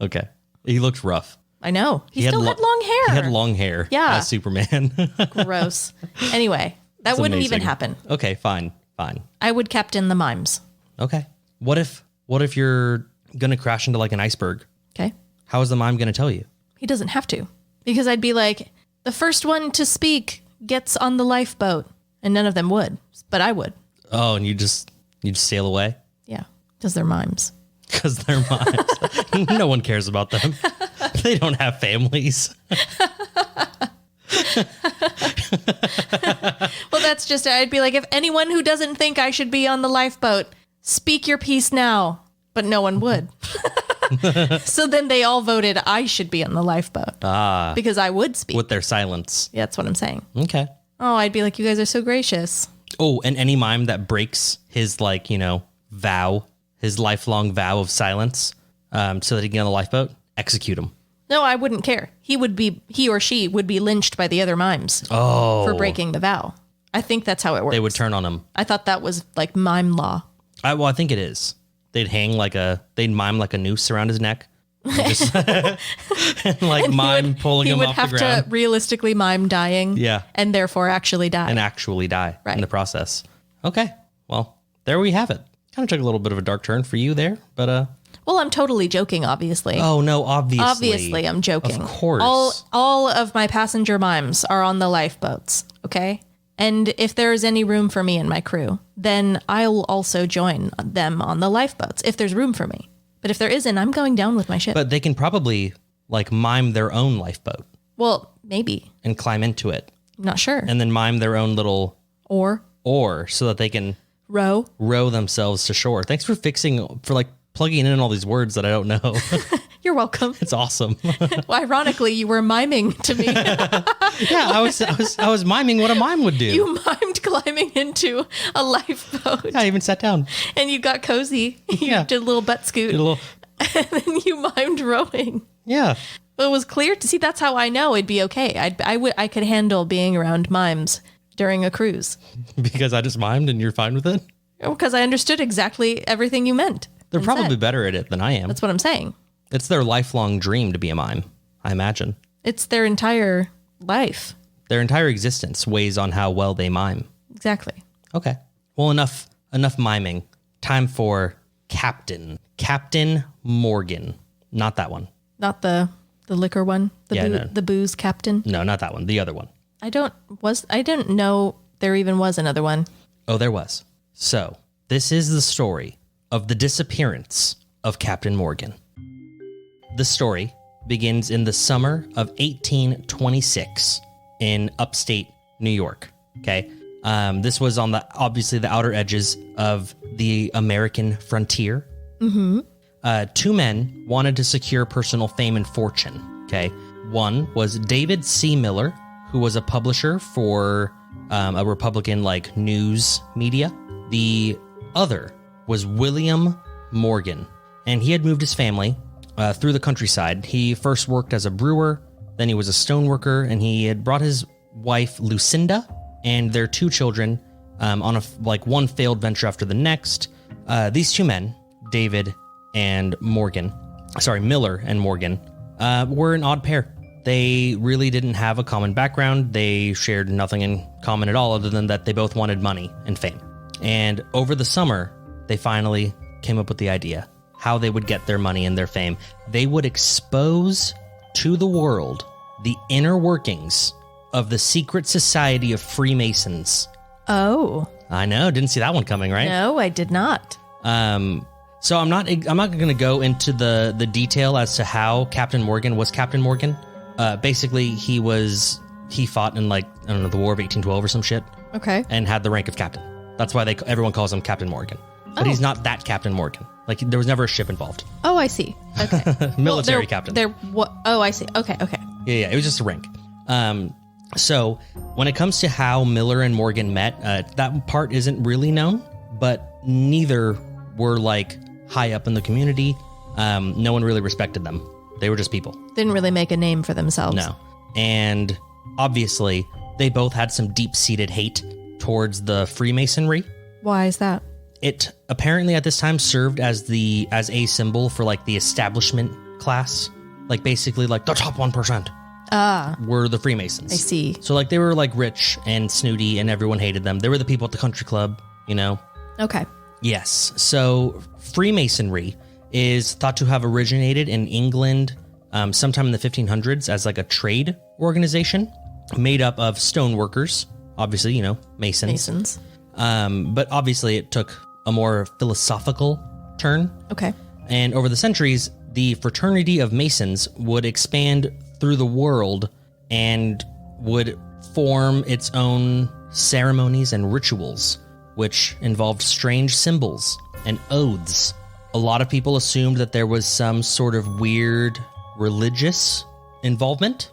Okay. He looked rough. I know. He still had long hair. He had long hair Yeah. as Superman. Gross. Anyway, that wouldn't even amazing. happen. Okay, fine. I would captain the mimes. Okay. What if you're going to crash into like an iceberg? Okay. How is the mime going to tell you? He doesn't have to. Because I'd be like, the first one to speak gets on the lifeboat. And none of them would. But I would. Oh, and you just sail away? Yeah. Because they're mimes. Because they're mimes. No one cares about them. They don't have families. Well, that's just, I'd be like, if anyone who doesn't think I should be on the lifeboat, speak your piece now. But no one would. So then they all voted I should be on the lifeboat. Because I would speak. With their silence. Yeah, that's what I'm saying. Okay. Oh, I'd be like, you guys are so gracious. Oh, and any mime that breaks his like, vow, his lifelong vow of silence, so that he can get on the lifeboat, execute him. No, I wouldn't care. He or she would be lynched by the other mimes for breaking the vow. I think that's how it works. They would turn on him. I thought that was like mime law. I think it is. They'd they'd mime like a noose around his neck. And mime pulling him off the ground. He would have to realistically mime dying. Yeah. And therefore actually die. And actually die in Right. the process. Okay. Well, there we have it. Kind of took a little bit of a dark turn for you there, but well, I'm totally joking, obviously. oh no, obviously. Obviously, I'm joking. Of course. All of my passenger mimes are on the lifeboats, okay? And if there is any room for me and my crew, then I'll also join them on the lifeboats if there's room for me. But if there isn't, I'm going down with my ship. But they can probably like mime their own lifeboat Well, maybe. and climb into it I'm not sure. and then mime their own little Or oar so that they can row. row themselves to shore. Thanks for plugging in all these words that I don't know. You're welcome. It's awesome. Well, ironically, you were miming to me. Yeah, I was miming what a mime would do. You mimed climbing into a lifeboat. Yeah, I even sat down. And you got cozy. You Yeah. did a little butt scoot. Did a little, And then you mimed rowing. yeah. It was clear to see. That's how I know it'd be okay. I could handle being around mimes during a cruise Because I just mimed and you're fine with it? because I understood exactly everything you meant. They're and probably said. better at it than I am. That's what I'm saying. It's their lifelong dream to be a mime, I imagine. It's their entire life. Their entire existence weighs on how well they mime. Exactly. Okay. Well, enough miming. Time for Captain Morgan. Not that one. Not the liquor one. No. The booze captain. No, not that one. The other one. I didn't know there even was another one. Oh, there was. So, this is the story of the disappearance of Captain Morgan. The story begins in the summer of 1826 in upstate New York. Okay. This was on obviously the outer edges of the American frontier. Mm-hmm. Two men wanted to secure personal fame and fortune. Okay. One was David C. Miller, who was a publisher for a Republican news media. The other was William Morgan, and he had moved his family through the countryside. He first worked as a brewer, then he was a stoneworker, and he had brought his wife Lucinda and their two children, on one failed venture after the next. These two men, Miller and Morgan, were an odd pair. They really didn't have a common background. They shared nothing in common at all other than that they both wanted money and fame. And over the summer, they finally came up with the idea how they would get their money and their fame. They would expose to the world the inner workings of the secret society of Freemasons. Oh. I know, didn't see that one coming, right? No, I did not. So I'm not going to go into the detail as to how Captain Morgan was Captain Morgan. Basically, he fought in the War of 1812 or some shit. Okay. And had the rank of captain. That's why everyone calls him Captain Morgan. But he's not that Captain Morgan. Like, there was never a ship involved. Oh, I see. Okay. Military captain. Oh, I see. Okay. Yeah, it was just a rank. So when it comes to how Miller and Morgan met, that part isn't really known, but neither were high up in the community. No one really respected them. They were just people. Didn't really make a name for themselves. No. And obviously, they both had some deep-seated hate towards the Freemasonry. Why is that? It apparently at this time served as a symbol for the establishment class. Basically the top 1% were the Freemasons. I see. So they were rich and snooty and everyone hated them. They were the people at the country club, Okay. Yes. So Freemasonry is thought to have originated in England sometime in the 1500s as a trade organization made up of stoneworkers, obviously, masons. But obviously it took a more philosophical turn. Okay. And over the centuries, the fraternity of Masons would expand through the world and would form its own ceremonies and rituals, which involved strange symbols and oaths. A lot of people assumed that there was some sort of weird religious involvement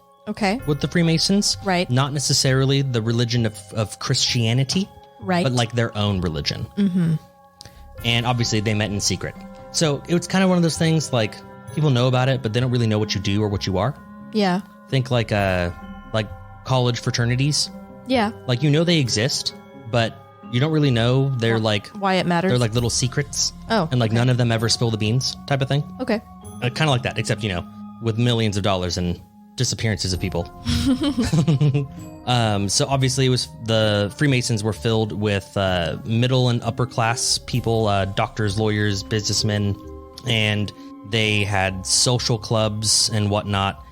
with the Freemasons. Right. Not necessarily the religion of Christianity, right, but their own religion. Mm-hmm. And obviously they met in secret. So it was kind of one of those things people know about it, but they don't really know what you do or what you are. Yeah. Think like college fraternities. Yeah. They exist, but you don't really know they're why it matters. They're little secrets. Oh. And none of them ever spill the beans type of thing. Okay. Kind of like that, except, with millions of dollars and disappearances of people. So obviously it was the Freemasons were filled with middle and upper class people, doctors, lawyers, businessmen, and they had social clubs and whatnot.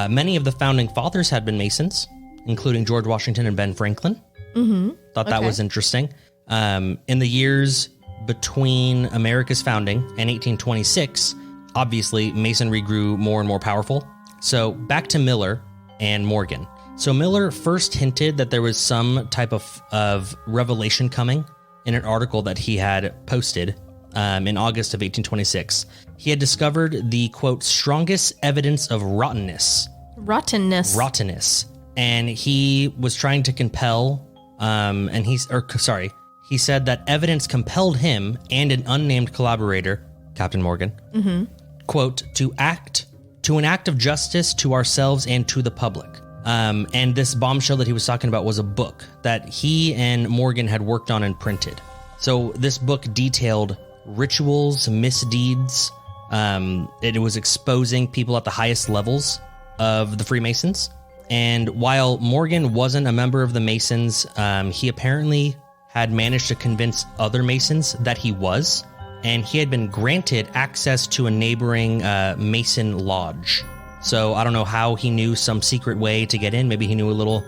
Many of the founding fathers had been Masons, including George Washington and Ben Franklin. Mm-hmm. Thought that was interesting. In the years between America's founding and 1826, obviously Masonry grew more and more powerful. So back to Miller and Morgan. So Miller first hinted that there was some type of revelation coming in an article that he had posted in August of 1826. He had discovered the, quote, strongest evidence of rottenness. Rottenness. And he was trying to compel, he said that evidence compelled him and an unnamed collaborator, Captain Morgan, quote, to an act of justice to ourselves and to the public. And this bombshell that he was talking about was a book that he and Morgan had worked on and printed. So this book detailed rituals, misdeeds. It was exposing people at the highest levels of the Freemasons. And while Morgan wasn't a member of the Masons, he apparently had managed to convince other Masons that he was, and he had been granted access to a neighboring Mason lodge. So I don't know how he knew some secret way to get in. Maybe he knew a little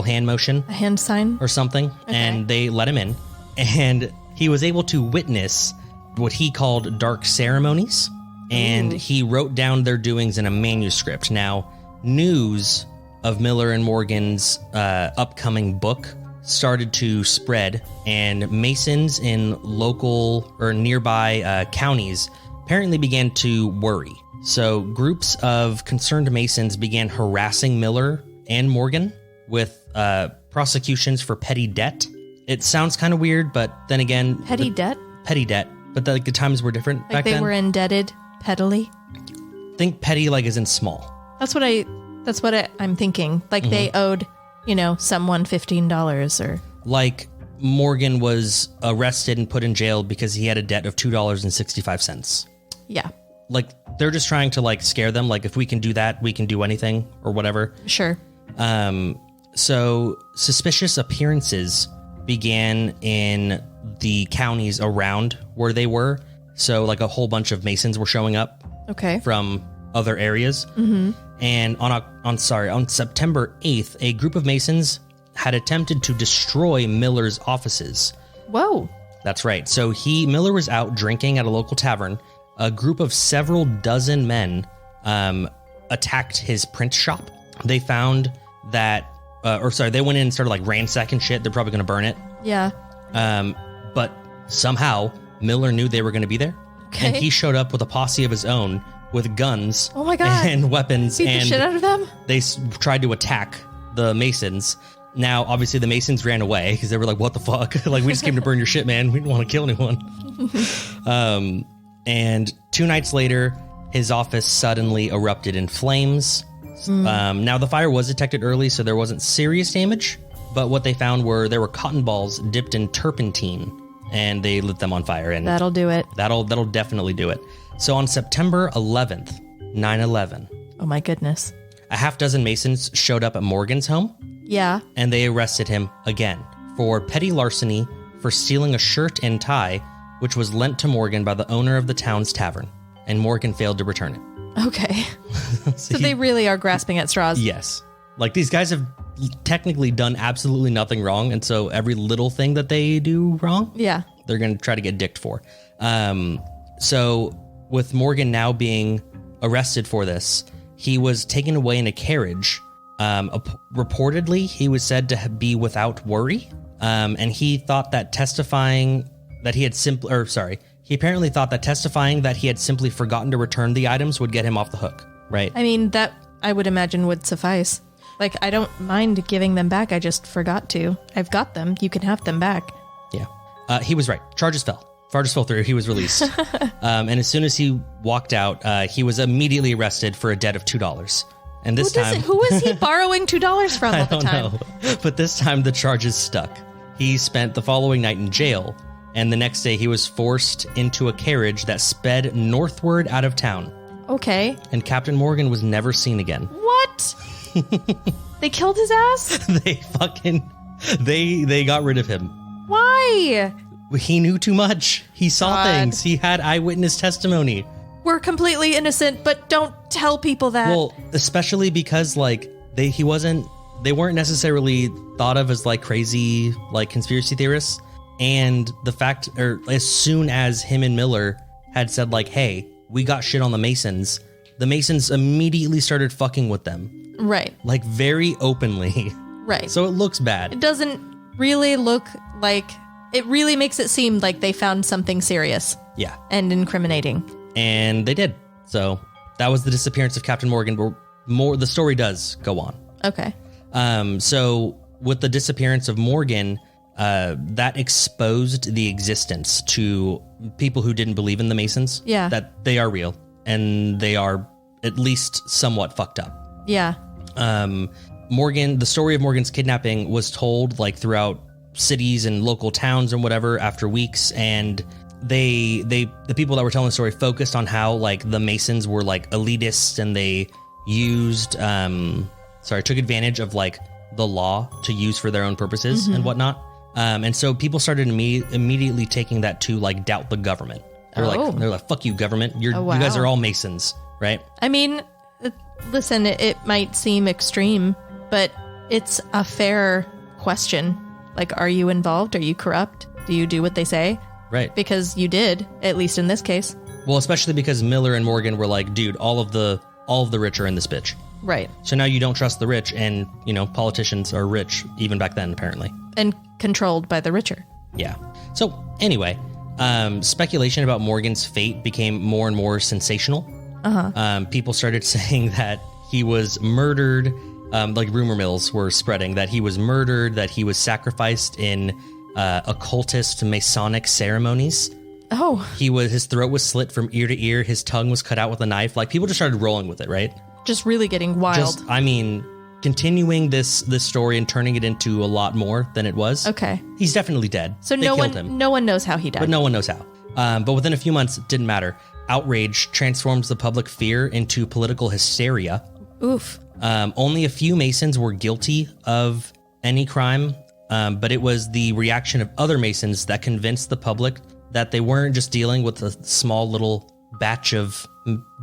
hand motion. A hand sign? Or something. Okay. And they let him in. And he was able to witness what he called dark ceremonies. And he wrote down their doings in a manuscript. Now, news of Miller and Morgan's upcoming book started to spread, and Masons in local or nearby counties apparently began to worry. So groups of concerned Masons began harassing Miller and Morgan with prosecutions for petty debt. It sounds kind of weird, but then again... Petty debt? Petty debt. But the times were different back then. They were indebted pettily? Think petty as in small. That's what I'm thinking. They owed, someone $15 or... Morgan was arrested and put in jail because he had a debt of $2.65. Yeah. Like, they're just trying to, like, scare them. Like, if we can do that, we can do anything or whatever. Sure. So suspicious appearances began in the counties around where they were. So, like, a whole bunch of Masons were showing up Okay. from other areas. Mm-hmm. And on September 8th, a group of Masons had attempted to destroy Miller's offices. Whoa. That's right. So Miller was out drinking at a local tavern. A group of several dozen men attacked his print shop. They found that, they went in and started like ransacking shit. They're probably going to burn it. Yeah. But somehow Miller knew they were going to be there. Okay. And he showed up with a posse of his own with guns. Oh my God. And weapons. Beat and the shit out of them? they tried to attack the Masons. Now, obviously, the Masons ran away because they were like, what the fuck? Like, we just came to burn your shit, man. We didn't want to kill anyone. And 2 nights later, his office suddenly erupted in flames. Now, the fire was detected early, so there wasn't serious damage. But what they found there were cotton balls dipped in turpentine, and they lit them on fire. And That'll do it. That'll definitely do it. So on September 11th, 9/11, Oh my goodness. a half dozen Masons showed up at Morgan's home, Yeah. and they arrested him again for petty larceny for stealing a shirt and tie, which was lent to Morgan by the owner of the town's tavern, and Morgan failed to return it. Okay. So they really are grasping at straws. Yes. Like, these guys have technically done absolutely nothing wrong, and so every little thing that they do wrong, Yeah. they're going to try to get dicked for. So with Morgan now being arrested for this, he was taken away in a carriage. Reportedly, he was said to be without worry. And he thought that he apparently thought that testifying that he had simply forgotten to return the items would get him off the hook. Right. I mean, that I would imagine would suffice. Like, I don't mind giving them back. I just forgot to. I've got them. You can have them back. Yeah. He was right. Charges fell through. He was released. And as soon as he walked out, he was immediately arrested for a debt of $2. And this time, Who was he borrowing $2 from at the time? know. But this time the charges stuck. He spent the following night in jail, and the next day he was forced into a carriage that sped northward out of town. Okay. And Captain Morgan was never seen again. What? They killed his ass? They got rid of him. Why? He knew too much. He saw God. things. He had eyewitness testimony. We're completely innocent, but don't tell people that. Well, especially because like they weren't necessarily thought of as like crazy like conspiracy theorists. And the fact, or as soon as him and Miller had said like, hey, we got shit on the Masons immediately started fucking with them. Right. Like, very openly. Right. So it looks bad. It doesn't really look like, it really makes it seem like they found something serious. Yeah. And incriminating. And they did. So that was the disappearance of Captain Morgan. But the story does go on. Okay. So with the disappearance of Morgan, that exposed the existence to people who didn't believe in the Masons. Yeah. That they are real and they are at least somewhat fucked up. Yeah. The story of Morgan's kidnapping was told like throughout cities and local towns and whatever after weeks, and the people that were telling the story focused on how like the Masons were like elitists and they used took advantage of like the law to use for their own purposes and whatnot. And so people started immediately taking that to like doubt the government. They're like, fuck you, government. You guys are all Masons, right? I mean, listen, it might seem extreme, but it's a fair question. Like, are you involved? Are you corrupt? Do you do what they say? Right. Because you did, at least in this case. Well, especially because Miller and Morgan were like, dude, all of the rich are in this bitch. Right. So now you don't trust the rich, and, you know, politicians are rich even back then, apparently. And controlled by the richer. Yeah. So anyway, speculation about Morgan's fate became more and more sensational. People started saying that he was murdered. Like rumor mills were spreading that he was murdered, that he was sacrificed in occultist Masonic ceremonies. Oh. His throat was slit from ear to ear. His tongue was cut out with a knife. Like, people just started rolling with it, right? Just really getting wild. continuing this story and turning it into a lot more than it was. Okay. He's definitely dead. So they killed him, no one knows how he died. but no one knows how. But within a few months, it didn't matter. Outrage transforms the public fear into political hysteria. Oof. Only a few Masons were guilty of any crime, but it was the reaction of other Masons that convinced the public that they weren't just dealing with a small little batch of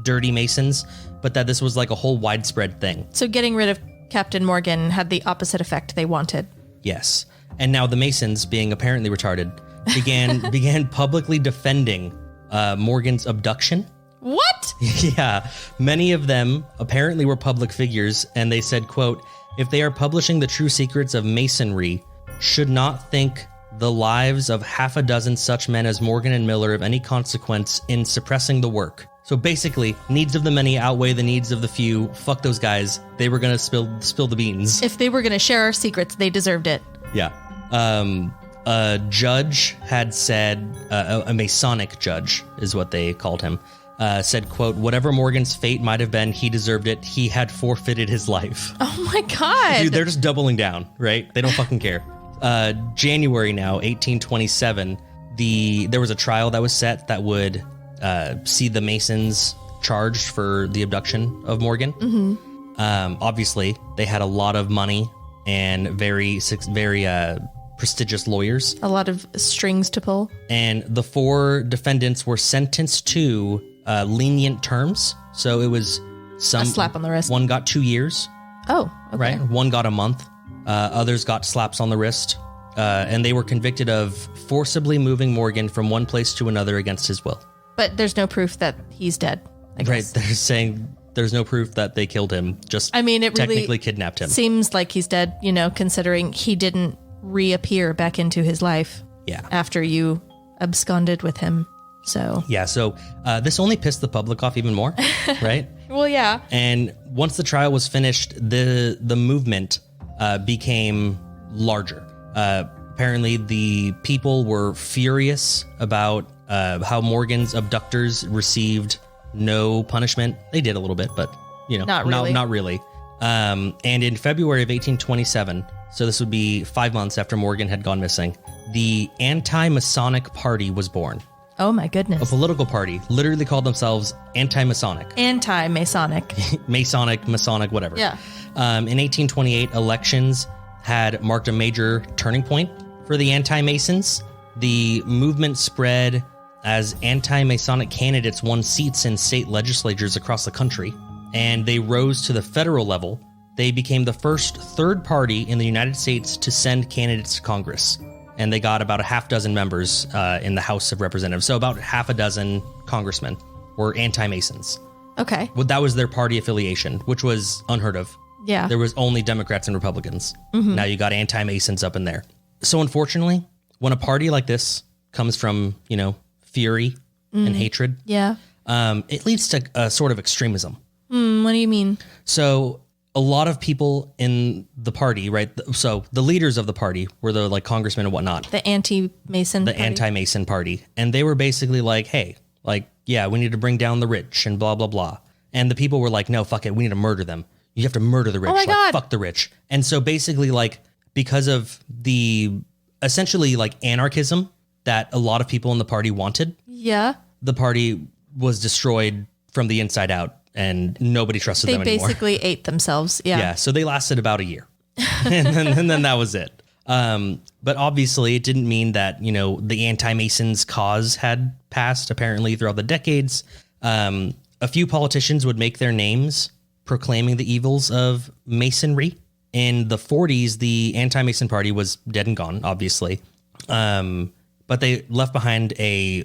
dirty Masons, but that this was like a whole widespread thing. So getting rid of Captain Morgan had the opposite effect they wanted. Yes. And now the Masons, being apparently retarded, began publicly defending Morgan's abduction. What? Yeah. Many of them apparently were public figures, and they said, quote, "If they are publishing the true secrets of Masonry, should not think the lives of half a dozen such men as Morgan and Miller of any consequence in suppressing the work." So basically, needs of the many outweigh the needs of the few. Fuck those guys. They were going to spill the beans. If they were going to share our secrets, they deserved it. Yeah. A judge had said, a Masonic judge is what they called him, said, quote, "Whatever Morgan's fate might have been, he deserved it. He had forfeited his life." Oh my God. Dude, they're just doubling down, right? They don't fucking care. January now, 1827, there was a trial that was set that would see the Masons charged for the abduction of Morgan. Mm-hmm. Obviously, they had a lot of money and very prestigious lawyers. A lot of strings to pull. And the 4 defendants were sentenced to lenient terms. So it was A slap on the wrist. One got 2 years, Oh, okay. right? One got a month. Others got slaps on the wrist. And they were convicted of forcibly moving Morgan from one place to another against his will. But there's no proof that he's dead, I guess. Right. They're saying there's no proof that they killed him. Just I mean, it really technically kidnapped him. seems like he's dead, considering he didn't reappear back into his life Yeah. after you absconded with him. So, Yeah. So this only pissed the public off even more, right? well, yeah. And once the trial was finished, the movement became larger. Apparently, the people were furious about how Morgan's abductors received no punishment. They did a little bit, but Not really. not really. And in February of 1827, so this would be 5 months after Morgan had gone missing, the Anti-Masonic Party was born. Oh my A goodness. political party, literally called themselves Anti-Masonic. Anti-Masonic. Masonic, whatever. Yeah. In 1828, elections had marked a major turning point for the anti-Masons. The movement spread as anti-Masonic candidates won seats in state legislatures across the country, and they rose to the federal level. They became the first third party in the United States to send candidates to Congress, and they got about a half dozen members in the House of Representatives. So about half a dozen congressmen were anti-Masons. Okay. Well, that was their party affiliation, which was unheard of. Yeah. There was only Democrats and Republicans. Now you got anti-Masons up in there. So unfortunately, when a party like this comes from, fury and hatred, Yeah. it leads to a sort of extremism. What do you mean? So a lot of people in the party, right? So the leaders of the party were the congressmen and whatnot, The anti-Mason the party? anti-Mason party. And they were basically like, hey, yeah, we need to bring down the rich and blah, blah, blah. And the people were like, no, fuck it. We need to murder them. You have to murder the rich. Oh my God. Fuck the rich. And so basically because of the essentially anarchism that a lot of people in the party wanted, Yeah. the party was destroyed from the inside out and nobody trusted They them anymore. basically ate themselves. Yeah. Yeah. So they lasted about a year and then that was it. But obviously it didn't mean that, the anti-Masons cause had passed apparently throughout the decades. A few politicians would make their names proclaiming the evils of Masonry. In the 40s, the anti-Mason party was dead and gone, obviously. But they left behind a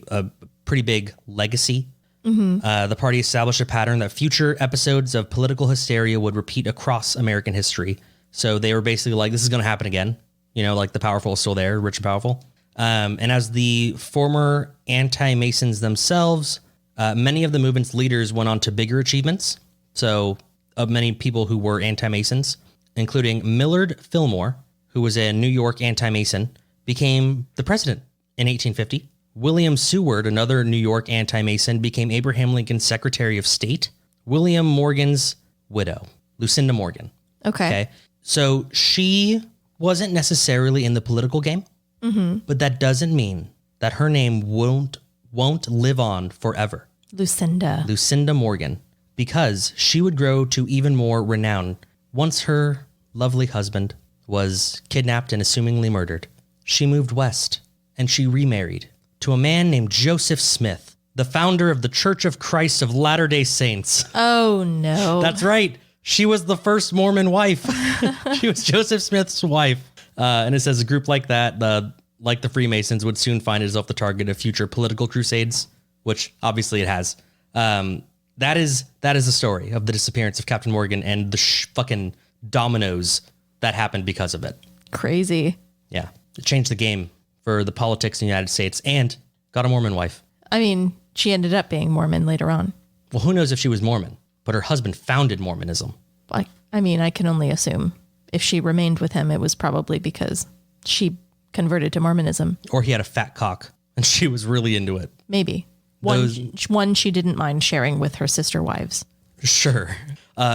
pretty big legacy. The party established a pattern that future episodes of political hysteria would repeat across American history. So they were basically like, this is going to happen again. The powerful is still there, rich and powerful. And as the former anti-Masons themselves, many of the movement's leaders went on to bigger achievements. So many people who were anti-Masons, including Millard Fillmore, who was a New York anti-Mason, became the president in 1850. William Seward, another New York anti-Mason, became Abraham Lincoln's Secretary of State. William Morgan's widow, Lucinda Morgan, Okay. So she wasn't necessarily in the political game, but that doesn't mean that her name won't live on forever. Lucinda Morgan, because she would grow to even more renown once her lovely husband was kidnapped and assumingly murdered. She moved west and she remarried to a man named Joseph Smith, the founder of the Church of Christ of Latter-day Saints. Oh, no. That's right. She was the first Mormon wife. She was Joseph Smith's wife. And it says a group like that, like the Freemasons, would soon find itself the target of future political crusades, which obviously it has. That is the story of the disappearance of Captain Morgan and the fucking dominoes that happened because of it. Crazy. Yeah. It changed the game for the politics in the United States and got a Mormon wife. I mean, she ended up being Mormon later on. Well, who knows if she was Mormon, but her husband founded Mormonism. I mean, I can only assume if she remained with him, it was probably because she converted to Mormonism. Or he had a fat cock and she was really into it. Maybe. One she didn't mind sharing with her sister wives. Sure.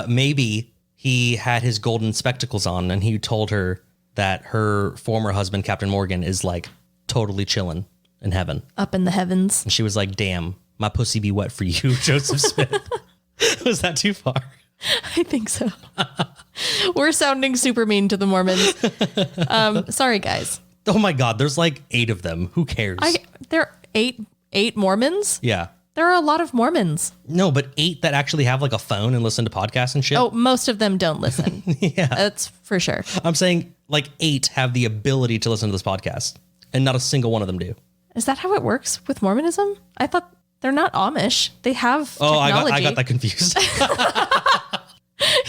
Maybe he had his golden spectacles on and he told her that her former husband, Captain Morgan, is like totally chilling in heaven. Up in the heavens. And she was like, damn, my pussy be wet for you, Joseph Smith. Was that too far? I think so. We're sounding super mean to the Mormons. Sorry, guys. Oh my God, there's like 8 of them. Who cares? There are eight Mormons? Yeah. There are a lot of Mormons. No, but 8 that actually have like a phone and listen to podcasts and shit. Oh, most of them don't listen. Yeah. That's for sure. I'm saying like 8 have the ability to listen to this podcast and not a single one of them do. Is that how it works with Mormonism? I thought they're not Amish. They have technology. I got that confused.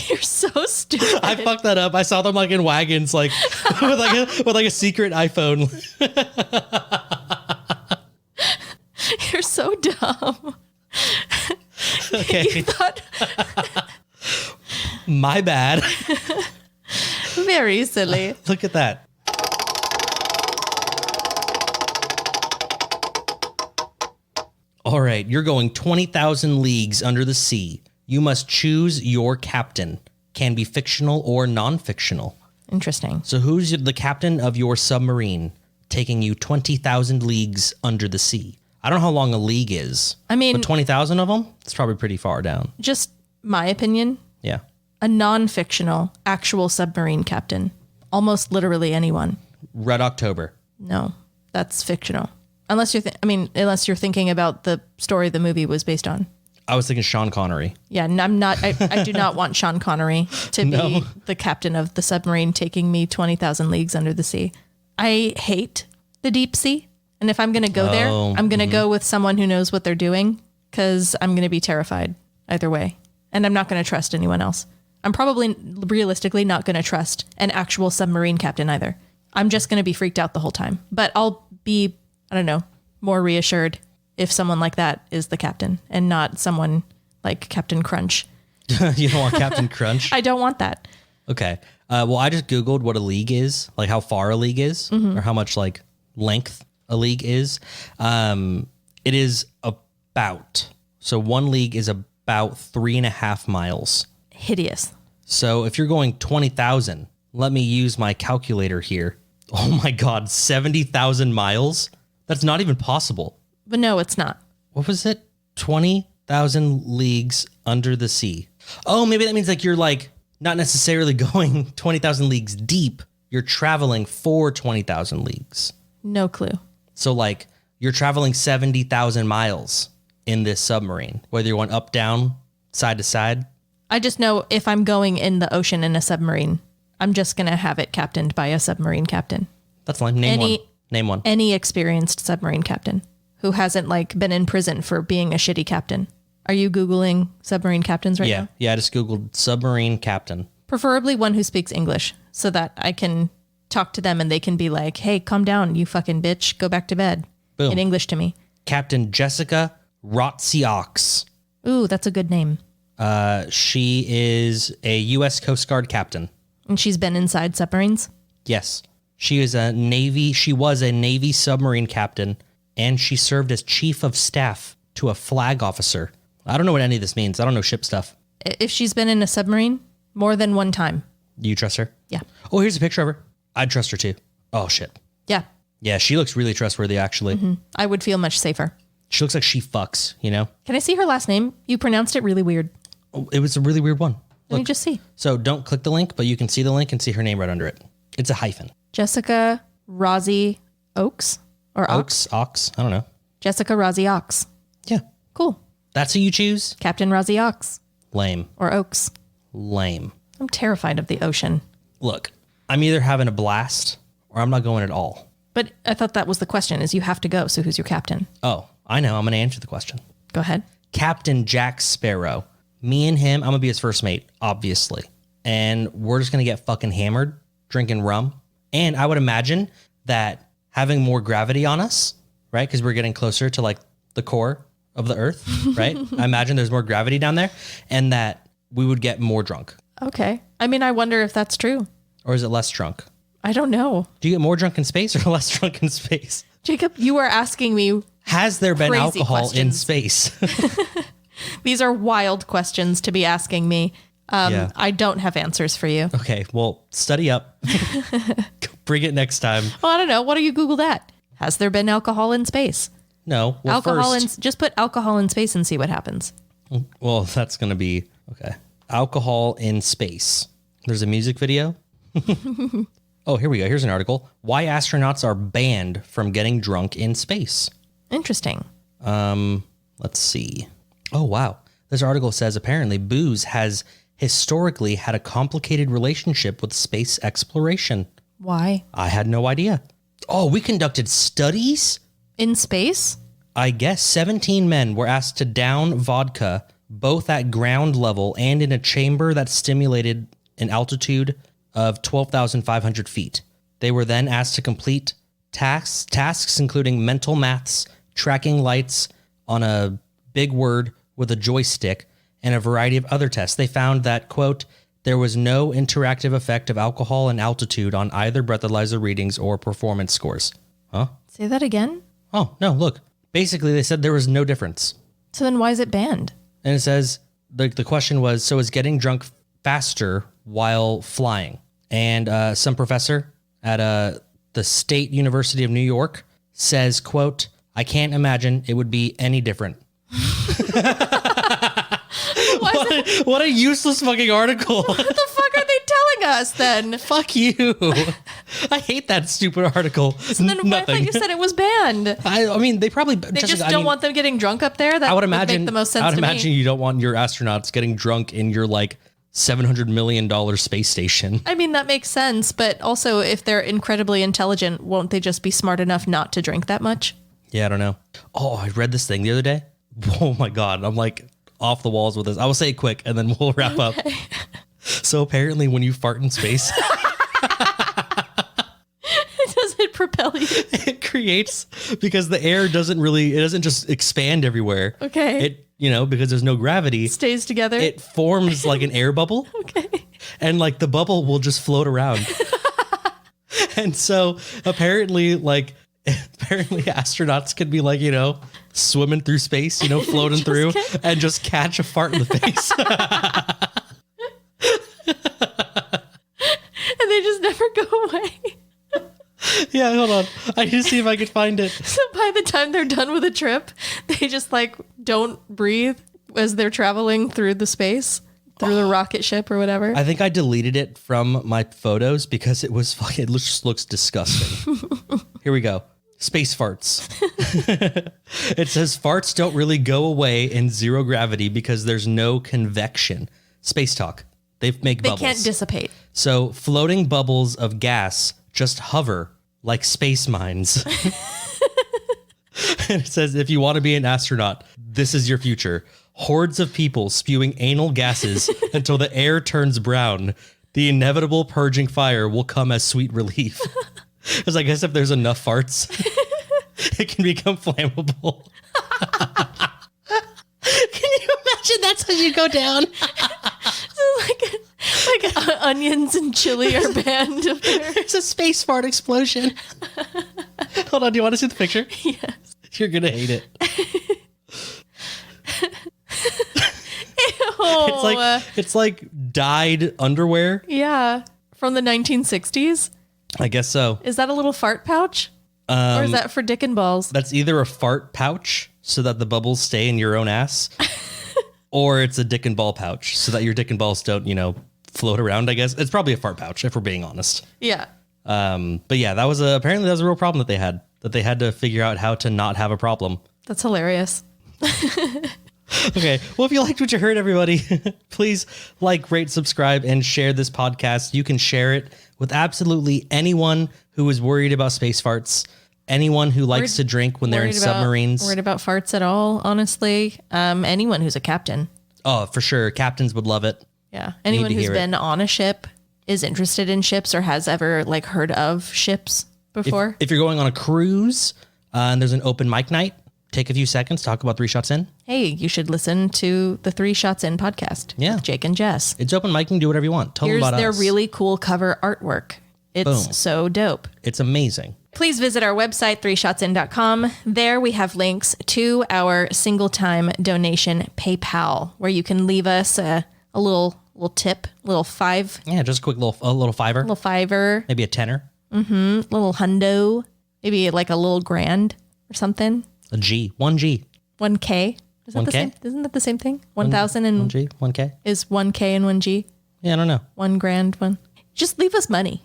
You're so stupid. I fucked that up. I saw them like in wagons, like with like a secret iPhone. You're so dumb. Okay. You thought My bad. very silly. Look at that. All right, you're going 20,000 leagues under the sea. You must choose your captain. Can be fictional or non-fictional. Interesting. So who's the captain of your submarine taking you 20,000 leagues under the sea? I don't know how long a league is. I mean, but 20,000 of them? It's probably pretty far down. just my opinion, Yeah. a non-fictional actual submarine captain. Almost literally anyone. Red October. No, that's fictional. Unless you're thinking about the story the movie was based on. I was thinking Sean Connery. Yeah, and I do not want Sean Connery to be the captain of the submarine taking me 20,000 leagues under the sea. I hate the deep sea. And if I'm going to go there, I'm going to go with someone who knows what they're doing because I'm going to be terrified either way. And I'm not going to trust anyone else. I'm probably realistically not going to trust an actual submarine captain either. I'm just going to be freaked out the whole time. But I'll be, I don't know, more reassured if someone like that is the captain and not someone like Captain Crunch. You don't want Captain Crunch? I don't want that. Okay. Well, I just Googled what a league is, like how far a league is or how much like length a league is. It is about, so 1 league is about 3.5 miles. Hideous. So if you're going 20,000, let me use my calculator here. Oh my God, 70,000 miles? That's not even possible. But no, it's not. What was it? 20,000 leagues under the sea. Oh, maybe that means like you're like not necessarily going 20,000 leagues deep. You're traveling for 20,000 leagues. No clue. So like you're traveling 70,000 miles in this submarine, whether you're going up, down, side to side. I just know if I'm going in the ocean in a submarine, I'm just going to have it captained by a submarine captain. That's fine. Name one. Any experienced submarine captain who hasn't like been in prison for being a shitty captain. Are you Googling submarine captains right now? Yeah, I just Googled submarine captain. Preferably one who speaks English so that I can talk to them and they can be like, hey, calm down, you fucking bitch. Go back to bed. Boom. In English to me. Captain Jessica Rotsiox. Ooh, that's a good name. She is a U.S. Coast Guard captain. And she's been inside submarines? Yes. She was a Navy submarine captain, and she served as chief of staff to a flag officer. I don't know what any of this means. I don't know ship stuff. If she's been in a submarine more than one time, You trust her? Yeah. Oh, here's a picture of her. I'd trust her too. Oh, shit. Yeah. Yeah, she looks really trustworthy, actually. I would feel much safer. She looks like she fucks, you know? Can I see her last name? You pronounced it really weird. Oh, it was a really weird one. Let me just see. So don't click the link, but you can see the link and see her name right under it. It's a hyphen. Jessica Rozzy Oaks? Or Ox? Ox? I don't know. Jessica Rozzy Ox. Yeah. Cool. That's who you choose? Captain Rozzy Ox. Lame. Or Oaks. Lame. I'm terrified of the ocean. Look, I'm either having a blast or I'm not going at all. But I thought that was the question, is you have to go, so who's your captain? Oh, I know. I'm going to answer the question. Go ahead. Captain Jack Sparrow. Me and him, I'm going to be his first mate, obviously. And we're just going to get fucking hammered, drinking rum. And I would imagine that having more gravity on us, right? Because we're getting closer to like the core of the earth, right? I imagine there's more gravity down there and that we would get more drunk. Okay. I mean, I wonder if that's true. Or is it less drunk? I don't know. Do you get more drunk in space or less drunk in space? Jacob, you are asking me. Has there been Crazy alcohol in questions. space? These are wild questions to be asking me. Yeah. I don't have answers for you. Okay, well, study up. Bring it next time. Well, I don't know. What do you Google that? Has there been alcohol in space? No. Well, Alcohol first, just put alcohol in space and see what happens. well, that's going to be, okay. Alcohol in space. There's a music video. Oh, here we go. Here's an article. Why astronauts are banned from getting drunk in space. Interesting. Let's see. Oh, wow. This article says apparently booze has historically had a complicated relationship with space exploration. Why? I had no idea. Oh, we conducted studies? In space? I guess 17 men were asked to down vodka, both at ground level and in a chamber that stimulated an altitude of 12,500 feet. They were then asked to complete tasks including mental maths, tracking lights on a big word with a joystick, and a variety of other tests. They found that, quote, there was no interactive effect of alcohol and altitude on either breathalyzer readings or performance scores. Huh? Say that again? Oh, no, look. Basically, they said there was no difference. So then why is it banned? And it says, the question was, so is getting drunk faster while flying? And some professor at the State University of New York says, quote, I can't imagine it would be any different. What a useless fucking article. What the fuck are they telling us then? Fuck you. I hate that stupid article. So then why I thought you said it was banned? I mean, they probably... They just don't want them getting drunk up there? That I would imagine, make the most sense I would to imagine me. you don't want your astronauts getting drunk in your like $700 million space station. I mean, that makes sense. But also, if they're incredibly intelligent, won't they just be smart enough not to drink that much? Yeah, I don't know. Oh, I read this thing the other day. Oh my God. I'm like off the walls with this. I will say it quick and then we'll wrap up. So apparently when you fart in space, Does it propel you? it creates, because the air doesn't just expand everywhere. Okay. It, because there's no gravity, Stays together? it forms like an air bubble. Okay. And like the bubble will just float around. And so apparently astronauts could be like, swimming through space, floating through and just catch a fart in the face. And they just never go away. Yeah, hold on. I need to see if I can find it. So by the time they're done with a trip, they just don't breathe as they're traveling through the space, through the rocket ship or whatever. I think I deleted it from my photos because it just looks disgusting. Here we go. Space farts. It says farts don't really go away in zero gravity because there's no convection. Space talk. They make bubbles. They can't dissipate. So floating bubbles of gas just hover like space mines. And it says, if you want to be an astronaut, this is your future. Hordes of people spewing anal gases until the air turns brown. The inevitable purging fire will come as sweet relief. Because I guess if there's enough farts, it can become flammable. Can you imagine that's how you go down? like onions and chili are banned up there. There's a space fart explosion. Hold on, do you want to see the picture? Yes. You're going to hate it. Ew. It's like dyed underwear. Yeah. From the 1960s. I guess so. Is that a little fart pouch? Or is that for dick and balls? That's either a fart pouch so that the bubbles stay in your own ass, or it's a dick and ball pouch so that your dick and balls don't, float around, I guess. It's probably a fart pouch, if we're being honest. Yeah. But yeah, apparently that was a real problem that they had to figure out how to not have a problem. That's hilarious. Okay. Well, if you liked what you heard, everybody, please like, rate, subscribe, and share this podcast. You can share it with absolutely anyone who is worried about space farts, anyone who likes to drink when they're in submarines. Worried about farts at all, honestly. Anyone who's a captain. Oh, for sure. Captains would love it. Yeah. Anyone who's been on a ship, is interested in ships, or has ever heard of ships before. If you're going on a cruise and there's an open mic night, take a few seconds, talk about 3 Shots In. Hey, you should listen to the 3 Shots In podcast with Jake and Jess. It's open mic, you can do whatever you want. Tell them about us. Here's their really cool cover artwork. It's so dope. It's amazing. Please visit our website, 3shotsin.com. There we have links to our single-time donation PayPal, where you can leave us a little tip, little $5. Yeah, just a quick little fiver. Little $5. Maybe a tenner. Little hundo. Maybe like a little grand or something. A G. 1G. 1K. Is that 1K? the same? Isn't that the same thing? 1,000 and 1G. 1K. is 1K and 1G. Yeah, I don't know. 1 grand, one. Just leave us money.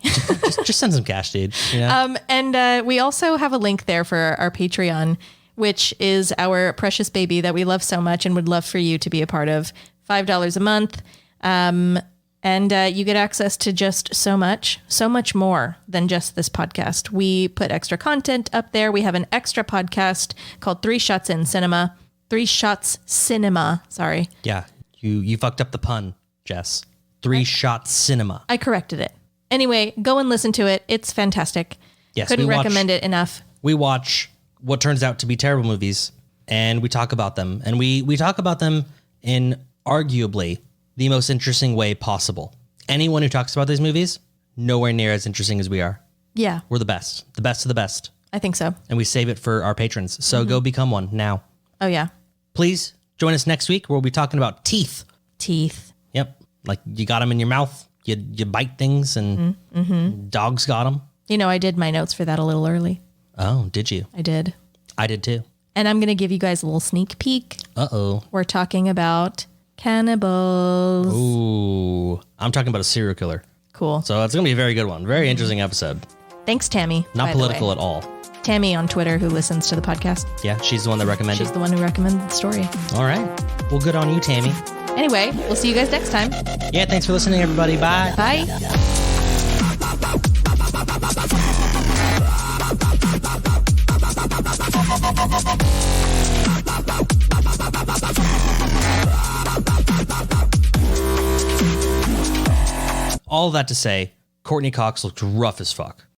just send some cash, dude. Yeah. And we also have a link there for our Patreon, which is our precious baby that we love so much and would love for you to be a part of. $5 a month. And you get access to just so much more than just this podcast. We put extra content up there. We have an extra podcast called 3 Shots in Cinema. 3 Shots Cinema. Sorry. Yeah. You fucked up the pun, Jess. 3 Shots Cinema. I corrected it. Anyway, go and listen to it. It's fantastic. Yes, Couldn't recommend it enough. We watch what turns out to be terrible movies, and we talk about them. And we talk about them in arguably the most interesting way possible. Anyone who talks about these movies, nowhere near as interesting as we are. Yeah. We're the best of the best. I think so. And we save it for our patrons. So go become one now. Oh, yeah. Please join us next week where we'll be talking about teeth. Teeth. Yep. Like you got them in your mouth. You bite things and dogs got them. I did my notes for that a little early. Oh, did you? I did. I did too. And I'm going to give you guys a little sneak peek. Uh-oh. We're talking about cannibals. Ooh. I'm talking about a serial killer. Cool. So it's going to be a very good one. Very interesting episode. Thanks, Tammy. Not political at all. Tammy on Twitter, who listens to the podcast. Yeah, she's the one that recommended. She's the one who recommended the story. All right. Well, good on you, Tammy. Anyway, we'll see you guys next time. Yeah, thanks for listening, everybody. Bye. Bye. All that to say, Courtney Cox looked rough as fuck.